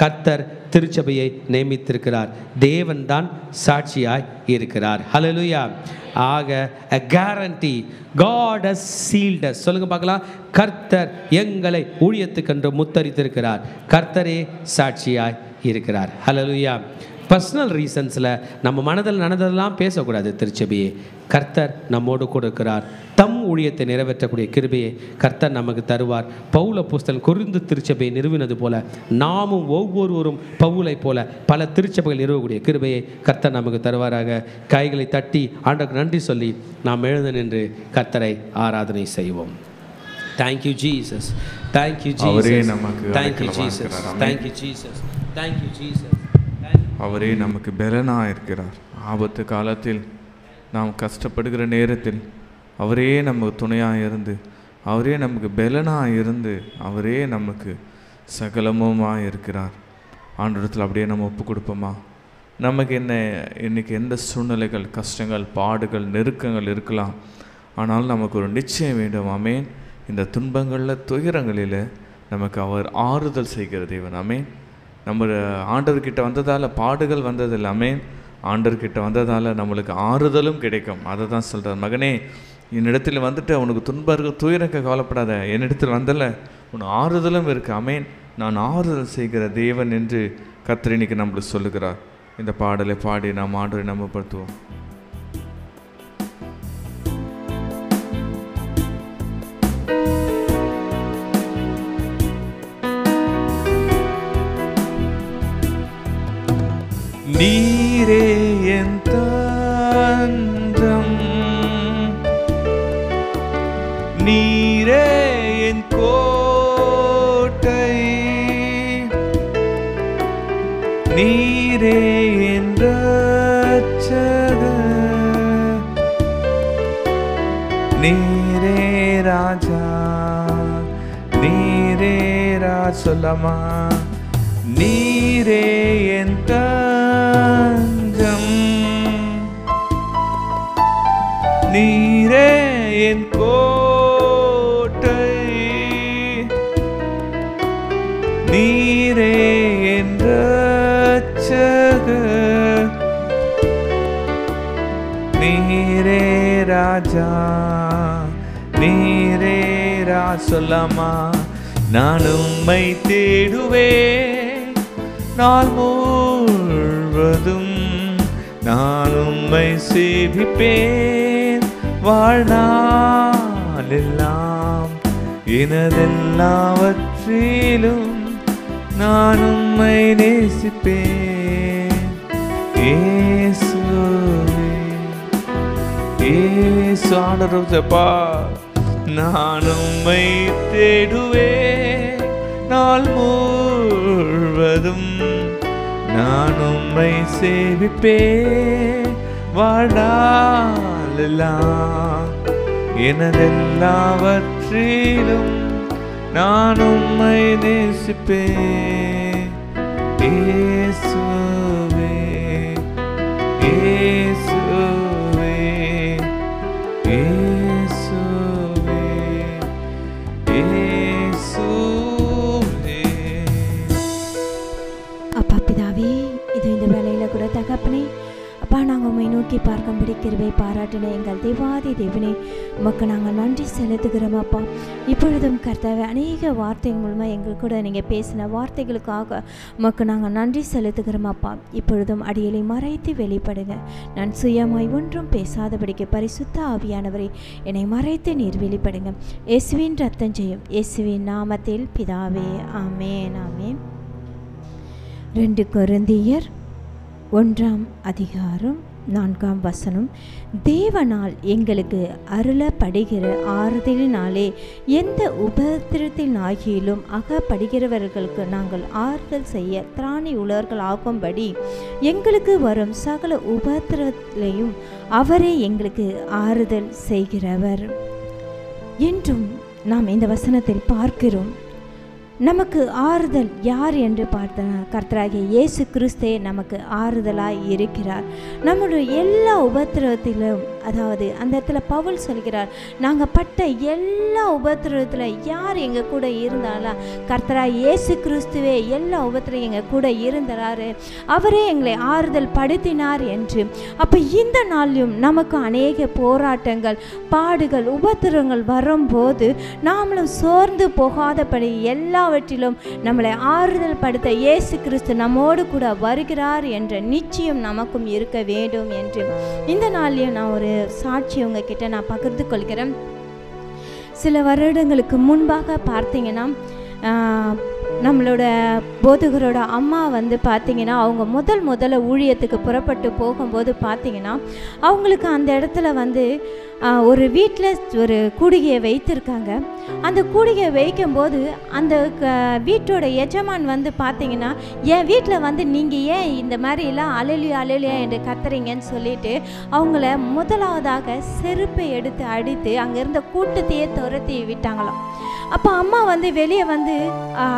கர்த்தர் திருச்சபையை நியமித்திருக்கிறார். தேவன் தான் சாட்சியாய் இருக்கிறார். ஹல்லேலூயா. ஆக a guarantee God has sealed us. சொல்லுங்க பார்க்கலாம். கர்த்தர் எங்களை ஊழியத்துக்கென்று முத்தரித்திருக்கிறார். கர்த்தரே சாட்சியாய் இருக்கிறார். ஹல்லேலூயா. பர்சனல் ரீசன்ஸில் நம்ம மனதில் நடந்ததெல்லாம் பேசக்கூடாது. திருச்சபையே, கர்த்தர் நம்மோடு கூட இருக்கிறார். தம் ஊழியத்தை நிறைவேற்றக்கூடிய கிருபையை கர்த்தர் நமக்கு தருவார். பவுல் அப்போஸ்தலன் கொரிந்து திருச்சபையை நிறுவினது போல நாமும் ஒவ்வொருவரும் பவுலை போல பல திருச்சபைகள் நிறுவக்கூடிய கிருபையை கர்த்தர் நமக்கு தருவாராக. கைகளை தட்டி ஆண்டவருக்கு நன்றி சொல்லி நாம் எழுந்து நின்று கர்த்தரை ஆராதனை செய்வோம். Thank you Jesus, thank you Jesus, thank you Jesus, thank you Jesus, thank you Jesus. அவரே நமக்கு பலனாக இருக்கிறார். ஆபத்து காலத்தில் நாம் கஷ்டப்படுகிற நேரத்தில் அவரே நமக்கு துணையாக இருந்து, அவரே நமக்கு பலனாக இருந்து, அவரே நமக்கு சகலமுமாக இருக்கிறார். ஆண்டவரிடத்தில் அப்படியே நம்ம ஒப்பு கொடுப்போமா? நமக்கு என்ன இன்றைக்கி எந்த சூழ்நிலைகள், கஷ்டங்கள், பாடுகள், நெருக்கங்கள் இருக்கலாம், ஆனால் நமக்கு ஒரு நிச்சயம் வேண்டும். ஆமேன். இந்த துன்பங்களில், துயரங்களில் நமக்கு அவர் ஆறுதல் செய்கிற தேவன். ஆமேன். நம்ம ஆண்டவர்கிட்ட வந்ததால் பாடுகள் வந்தது எல்லாமே, ஆண்டவர்கிட்ட வந்ததால் நம்மளுக்கு ஆறுதலும் கிடைக்கும். அதை தான் சொல்கிறார். மகனே, என்னிடத்தில் வந்துட்டு உனக்கு துன்பம் இருக்க, துயரக்க கவலைப்படாத, என்னிடத்தில் வந்தல உனக்கு ஆறுதலும் இருக்குது. ஆமேன். நான் ஆறுதல் செய்கிற தேவன் என்று கர்த்தர் இன்னைக்கு நம்மளுக்கு சொல்லுகிறார். இந்த பாடலை பாடி நாம் ஆண்டவரை நம்பப்படுத்துவோம். நீரே என் தஞ்சம், நீரே என் கோட்டை, நீரே என் ரட்சகர், நீரே ராஜா, நீரே சொல்லமா, நீரே என் தஞ்சம், நீரே என் கோட்டை, நீரே என் ரட்சகர், நீரே ராஜா, நீரே சொல்லமா. நான் உம்மை தேடுவேன் நாள் முழுவதும், நான் உம்மை சேவிப்பேன் வாழ்நாளெல்லாம், எனதெல்லாவற்றிலும் நான் உம்மை நேசிப்பேன். இயேசுவே, இயேசு ஆண்டவரப்பா, நான் உம்மை தேடுவேன் நாள் முழுவதும், நான் உம்மை சேவிப்பேன் வாழ்நாளெல்லாம், எனதெல்லாவற்றிலும் நான் உம்மை நேசிப்பேன். இயேசுவே இயேசுவே இயேசுவே இயேசுவே. அப்பா பிதாவே, இது இந்த வேலையில் கூட தகப்பனே அப்பா, நாங்கள் உண்மை நோக்கி பார்க்கும்படி கிருபை பாராட்டின எங்கள் தேவாதி தேவனே, உமக்கு நாங்கள் நன்றி செலுத்துகிறோம் அப்பா. இப்பொழுதும் கர்த்தாவே, அநேக வார்த்தைகள் மூலமாக எங்கள் கூட நீங்கள் பேசின வார்த்தைகளுக்காக உமக்கு நாங்கள் நன்றி செலுத்துகிறோம் அப்பா. இப்பொழுதும் அடியலை மறைத்து வெளிப்படுங்க. நான் சுயமாய் ஒன்றும் பேசாதபடிக்கு பரிசுத்த ஆவியானவரை என்னை மறைத்து நீர் வெளிப்படுங்க. இயேசுவின் ரத்தம் செய்யும் இயேசுவின் நாமத்தில் பிதாவே, ஆமேன் ஆமேன். 2 கொரிந்தியர் 1:4 தேவனால் எங்களுக்கு அருளப்படுகிற ஆறுதலினாலே எந்த உபத்திரத்தில் ஆகியிலும் அகப்படுகிறவர்களுக்கு நாங்கள் ஆறுதல் செய்ய திராணி உலர்கள் ஆகும்படி எங்களுக்கு வரும் சகல உபத்திரத்திலையும் அவரே எங்களுக்கு ஆறுதல் செய்கிறவர் என்றும் நாம் இந்த வசனத்தில் பார்க்கிறோம். நமக்கு ஆறுதல் யார் என்று பார்த்தனா கர்த்தராகிய இயேசு கிறிஸ்தே நமக்கு ஆறுதலாய் இருக்கிறார். நம்முடைய எல்லா உபத்திரவத்திலும், அதாவது அந்த இடத்துல பவுல் சொல்கிறார், நாங்கள் பட்ட எல்லா உபத்திரவத்தில் யார் எங்கள் கூட இருந்தாலும் கர்த்தராகிய இயேசு கிறிஸ்துவே எல்லா உபத்திரம் எங்கள் கூட இருந்தார், அவரே எங்களை ஆறுதல் படுத்தினார் என்று. அப்போ இந்த நாளிலும் நமக்கு அநேக போராட்டங்கள், பாடுகள், உபத்திரங்கள் வரும்போது நாமளும் சோர்ந்து போகாதபடி எல்லாவற்றிலும் நம்மளை ஆறுதல் படுத்த இயேசு கிறிஸ்து நம்மோடு கூட வருகிறார் என்ற நிச்சயம் நமக்கும் இருக்க வேண்டும் என்று இந்த நாளிலும் நான் ஒரு சாட்சி உங்ககிட்ட நான் பகிர்ந்து கொள்கிறேன். சில வருடங்களுக்கு முன்பாக பார்த்தீங்கன்னா, நம்மளோட போதகரோட அம்மா வந்து பார்த்திங்கன்னா, அவங்க முதல்ல ஊழியத்துக்கு புறப்பட்டு போகும்போது பார்த்திங்கன்னா, அவங்களுக்கு அந்த இடத்துல வந்து ஒரு வீட்டில் ஒரு கூடிகையை வைத்திருக்காங்க. அந்த கூடிகையை வைக்கும்போது அந்த வீட்டோட எஜமான் வந்து பார்த்திங்கன்னா, என் வீட்டில் வந்து நீங்கள் ஏன் இந்த மாதிரிலாம் அலலியா என்று கத்துறீங்கன்னு சொல்லிட்டு அவங்கள முதலாவதாக செருப்பை எடுத்து அடித்து அங்கே இருந்த கூட்டத்தையே துரத்தி விட்டாங்களாம். அப்போ அம்மா வந்து வெளியே வந்து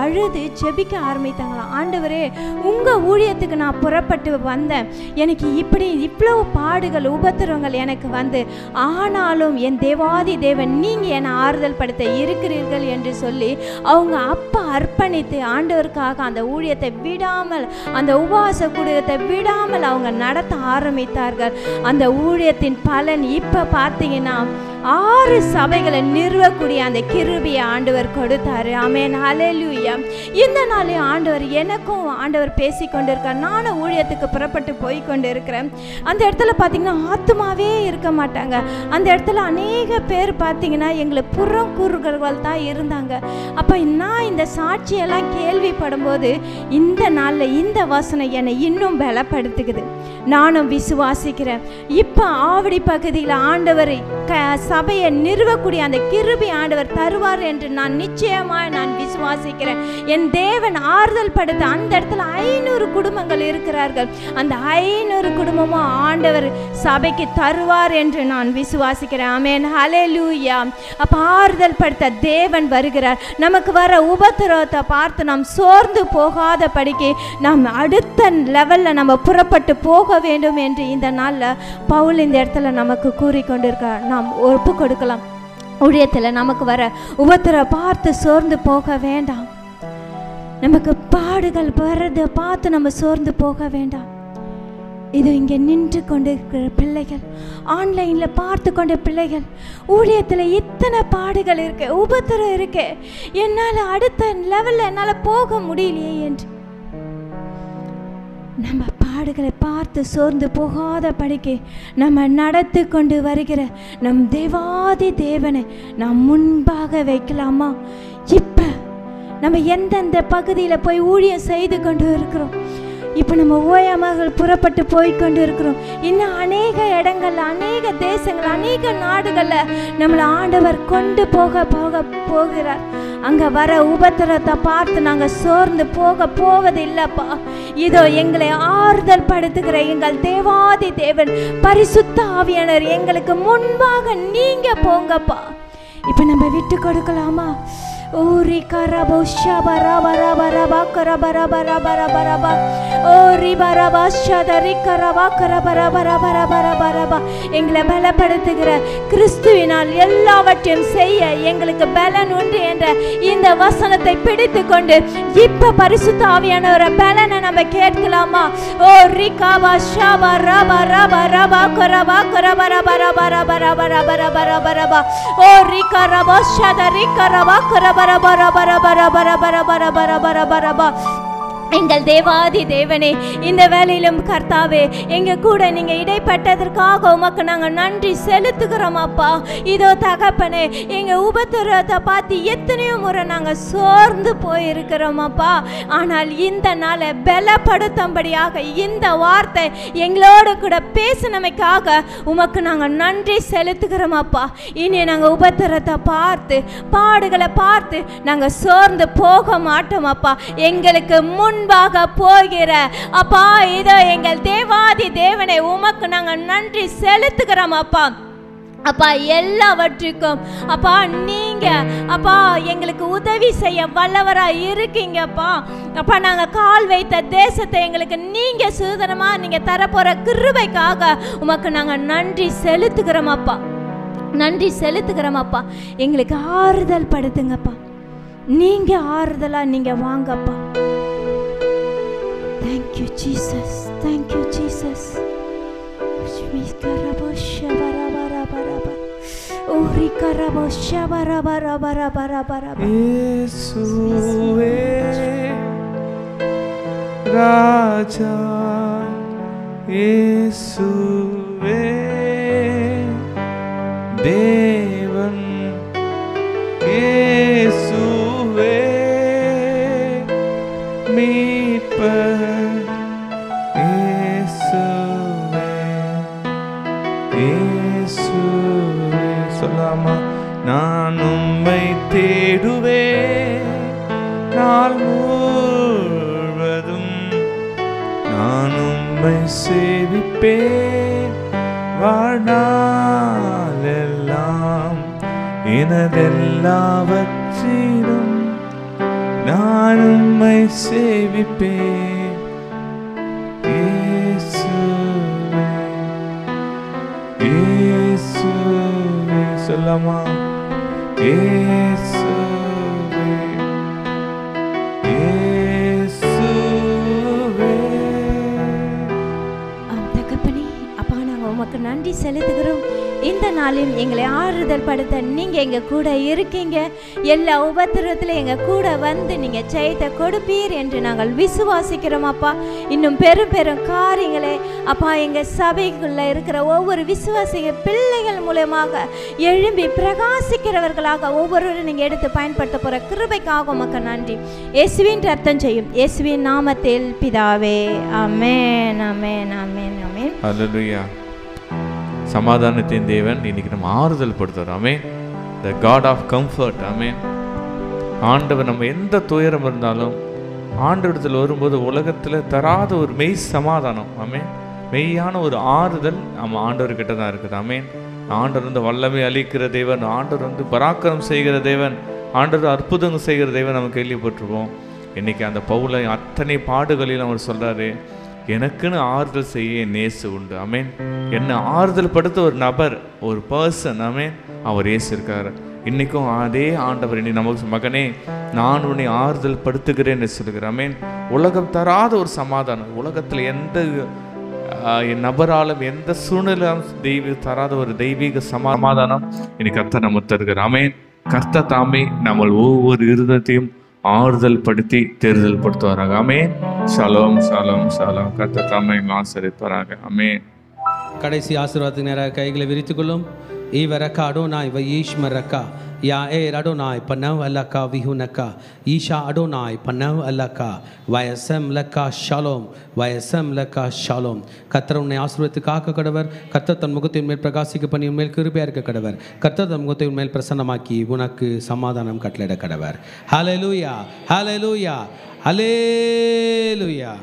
அழுது ஜெபிக்க ஆரம்பித்தாங்களாம். ஆண்டவரே, உங்கள் ஊழியத்துக்கு நான் புறப்பட்டு வந்தேன், எனக்கு இவ்வளவு பாடுகள் உபத்திரவங்கள் எனக்கு வந்து, ஆனாலும் என் தேவாதி தேவன் நீங்கள் என்னை ஆறுதல் படுத்த இருக்கிறீர்கள் என்று சொல்லி அவங்க அப்பா அர்ப்பணித்து ஆண்டவருக்காக அந்த ஊழியத்தை விடாமல், அந்த உபவாச கூடியத்தை விடாமல் அவங்க நடத்த ஆரம்பித்தார்கள். அந்த ஊழியத்தின் பலன் இப்போ பார்த்தீங்கன்னா 6 சபைகளை நிறுவக்கூடிய அந்த கிருபையை ஆண்டவர் கொடுத்தாரு. ஆமென், ஹல்லேலூயா. இந்த நாளே ஆண்டவர் எனக்கும் ஆண்டவர் பேசி கொண்டிருக்கார். நானும் ஊழியத்துக்கு புறப்பட்டு போய் கொண்டு இருக்கிறேன். அந்த இடத்துல பார்த்தீங்கன்னா ஆத்மாவே இருக்க மாட்டாங்க. அந்த இடத்துல அநேக பேர் பார்த்தீங்கன்னா எங்களை புறங்கூறுகள் தான் இருந்தாங்க. அப்போ நான் இந்த சாட்சியெல்லாம் கேள்விப்படும் போது இந்த நாளில் இந்த வசனம் என்னை இன்னும் பலப்படுத்துக்குது. நானும் விசுவாசிக்கிறேன். இப்போ ஆவடி பகுதியில் ஆண்டவர் சபையை நிறுவக்கூடிய அந்த கிருபை ஆண்டவர் தருவார் என்று நான் நிச்சயமாக நான் விசுவாசிக்கிறேன். என் தேவன் ஆறுதல் படுத்த அந்த இடத்துல 500 குடும்பங்கள் இருக்கிறார்கள். அந்த 500 குடும்பமும் ஆண்டவர் சபைக்கு தருவார் என்று நான் விசுவாசிக்கிறேன். ஆமென், ஹல்லேலூயா. அப்போ ஆறுதல் படுத்த தேவன் வருகிறார். நமக்கு வர உபத்திரவத்தை பார்த்து நாம் சோர்ந்து போகாத படிக்கு நாம் அடுத்த லெவலில் நம்ம புறப்பட்டு போக வேண்டும் என்று இந்த நாளில் பவுல் இந்த இடத்துல நமக்கு கூறிக்கொண்டிருக்கிறார். நாம் ஒப்பு கொடுக்கலாம். ஊழியத்தில் நமக்கு வர உபத்திர பார்த்து சோர்ந்து போக வேண்டாம். நமக்கு பாடுகள் வர்றதை பார்த்து நம்ம சோர்ந்து போக வேண்டாம். இது இங்கே நின்று கொண்டிருக்கிற பிள்ளைகள், ஆன்லைனில் பார்த்து கொண்ட பிள்ளைகள், ஊழியத்தில் இத்தனை பாடுகள் இருக்கு, உபத்திரம் இருக்கு, என்னால் அடுத்த லெவலில் என்னால் போக முடியலையே என்று நம்ம பாடுகளை பார்த்து சோர்ந்து போகாத படிக்க நம்ம நடத்தி கொண்டு வருகிற நம் தேவாதி தேவனை நாம் முன்பாக வைக்கலாமா? இப்போ நம்ம எந்தெந்த பகுதியில் போய் ஊழியம் செய்து கொண்டு இருக்கிறோம், இப்போ நம்ம ஓயாமல் புறப்பட்டு போய்கொண்டு இருக்கிறோம். இன்னும் அநேக இடங்கள்ல, அநேக தேசங்கள், அநேக நாடுகளில் நம்மளை ஆண்டவர் கொண்டு போகிறார். அங்கே வர உபத்திரத்தை பார்த்து நாங்கள் சோர்ந்து போவது இல்லைப்பா. இதோ எங்களை ஆறுதல் படுத்துகிற எங்கள் தேவாதி தேவன் பரிசுத்த ஆவியானவர் எங்களுக்கு முன்பாக நீங்க போங்கப்பா. இப்போ நம்ம விட்டு கொடுக்கலாமா? ஓரி கரபோ ஷபரா பரா பரா பரா பரா பரா பரா பரா ஓரி பரபா ஷதரி கரபா கரபரா பரா பரா பரா பரா. எங்களை பலப்படுத்துகிற கிறிஸ்துவினால் எல்லாவற்றையும் செய்ய எங்களுக்கு பலன் உண்டு என்ற இந்த வசனத்தை பிடித்து கொண்டு இப்ப பரிசுத்த ஆவியானவர பலனை நம்ம கேட்கலாமா? ஓரி காபா ஷபரா பரா பரா கரபா கரபரா பரா பரா பரா பரா பரா பரா பரா ஓரி கரபா ஷதரி கரபா கரபரா பரா பரா பரா பரா பரா பரா பரா பரா பரா பரா. எங்கள் தேவாதி தேவனே, இந்த வேலையிலும் கர்த்தாவே எங்க கூட நீங்க இடைப்பட்டதற்காக உமக்கு நாங்கள் நன்றி செலுத்துகிறோம் அப்பா. இதோ தகப்பனே, எங்க உபத்திரத்தை பார்த்து எத்தனையோ முறை நாங்கள் சோர்ந்து போயிருக்கிறோம் அப்பா. ஆனால் இந்த நாளை பலப்படுத்தும்படியாக இந்த வார்த்தை எங்களோட கூட பேசினமைக்காக உமக்கு நாங்கள் நன்றி செலுத்துகிறோம் அப்பா. இனி நாங்கள் உபத்திரத்தை பார்த்து, பாடுகளை பார்த்து நாங்கள் சோர்ந்து போக மாட்டோம் அப்பா. எங்களுக்கு முன்பாக போகிற அப்பா, இதோ எங்கள் தேவாதி தேவனை உமக்கு நாங்கள் நன்றி செலுத்துகிறோம் அப்பா. அப்பா, எல்லாவற்றுக்கும் அப்பா நீங்க அப்பா எங்களுக்கு உதவி செய்ய வல்லவரா இருக்கீங்கப்பா. அப்பா, நாங்கள் கால் வைத்த தேசத்தை எங்களுக்கு நீங்க சுதந்திரமா நீங்க தரப்போற கிருபைக்காக உமக்கு நாங்கள் நன்றி செலுத்துகிறோம் அப்பா. நன்றி செலுத்துகிறோம் அப்பா. எங்களுக்கு ஆறுதல் படுத்துங்கப்பா. நீங்க ஆறுதலா நீங்க வாங்கப்பா. Thank you Jesus, thank you Jesus. Ori karabo shabara bara bara bara bara. இயேசுவே ராஜா, இயேசுவே தேவன், இயேசுவே மீட்பர், சொல்லாமா? நான் உம்மை தேடுவேன் நாள் முழுவதும், நான் உம்மை சேவிப்பேன் வாழ்நாளெல்லாம். எனதெல்லாவற்றிலும் நான் உம்மை சேவிப்பேன். சொல்லாமா? இயேசுவே, இயேசுவே. தகப்பனே, அப்பா நாங்கள் உமக்கு நன்றி செலுத்துகிறோம். இந்த நாளில் எங்களை ஆறுதல் படுத்த நீங்கள் எங்கள் கூட இருக்கீங்க. எல்லா உபத்திரத்தில் எங்கள் கூட வந்து நீங்கள் ஜெயத்தை கொடுப்பீர் என்று நாங்கள் விசுவாசிக்கிறோம் அப்பா. இன்னும் பெரும் பெரும் காரியங்களே அப்பா எங்கள் சபைக்குள்ளே இருக்கிற ஒவ்வொரு விசுவாசிக பிள்ளைகள் மூலமாக எழும்பி பிரகாசிக்கிறவர்களாக ஒவ்வொருவரும் நீங்கள் எடுத்து பயன்படுத்த போகிற கிருபைக்காக உமக்கு நன்றி. இயேசுவின் ரத்தம் செய்யும் இயேசுவின் நாமத்தில் பிதாவே, ஆமென், ஆமென், ஆமென், ஆமென். ஹல்லேலூயா. சமாதானத்தின் தேவன் இன்னைக்கு நம்ம ஆறுதல் படுத்துறோம். ஆமென். த காட் ஆஃப் கம்ஃபர்ட். ஆமென். ஆண்டவர் நம்ம எந்த துயரம் இருந்தாலும் ஆண்டவரிடத்தில் வரும்போது உலகத்தில் தராத ஒரு மெய் சமாதானம், ஆமென், மெய்யான ஒரு ஆறுதல் நம்ம ஆண்டவர்கிட்ட தான் இருக்குது. ஆமென். ஆண்டவர் வந்து வல்லமை அளிக்கிற தேவன், ஆண்டவர் வந்து பராக்கிரம் செய்கிற தேவன், ஆண்டவர் அற்புதங்கள் செய்கிற தேவன் நம்ம கேள்விப்பட்டிருப்போம். இன்னைக்கு அந்த பவுலை அத்தனை பாடுகளில் அவர் சொல்றாரு, எனக்குன்னு ஆறுதல் செய்ய நேசு உண்டு. ஆமென். என்னை ஆறுதல் படுத்த ஒரு நபர், ஒரு பர்சன், ஆமென், அவர் இயேசு இருக்கார். இன்றைக்கும் அதே ஆண்டவர் இன்னைக்கு நமக்கு, மகனே நான் உன்னை ஆறுதல் படுத்துகிறேன்னு சொல்லுகிறேன். ஆமென். உலகம் தராத ஒரு சமாதானம், உலகத்தில் எந்த நபராலும் எந்த சூழ்நிலையும் தராத ஒரு தெய்வீக சமாதானம் இன்னைக்கு கர்த்தர் நம்ம தருகிறார். ஆமென். கர்த்தர் தாமே நம்ம ஒவ்வொரு இருதயத்தையும் ஆறுதல் படுத்தி தேர்தல் படுத்துவாராக. ஆமென். ஷாலோம், ஷாலோம், ஷாலோம். கர்த்தர் தாமே ஆசீர்வதிப்பாராக. ஆமென். கடைசி ஆசீர்வாதத்துக்கு நேராக கைகளை விரித்துக்கொள்ளும். Ivaraka Adonai Vayishmaraka Yair Adonai Panav Alaka Vihunaka Isha Adonai Panav Alaka Vayasam Laka Shalom Vayasam Laka Shalom கர்த்தர் உன்னை ஆசீர்வதித்து காக்க கடவர். கர்த்தர் தன் முகத்தை உன்மேல் பிரகாசிக்க பண்ணி உன்மேல் கிருபையா இருக்க கடவர். கர்த்தர் தன் முகத்தை உன்மேல் பிரசன்னமாக்கி உனக்கு சமாதானம் கட்டளையிட கடவர். ஹல்லேலூயா, ஹல்லேலூயா, ஹல்லேலூயா.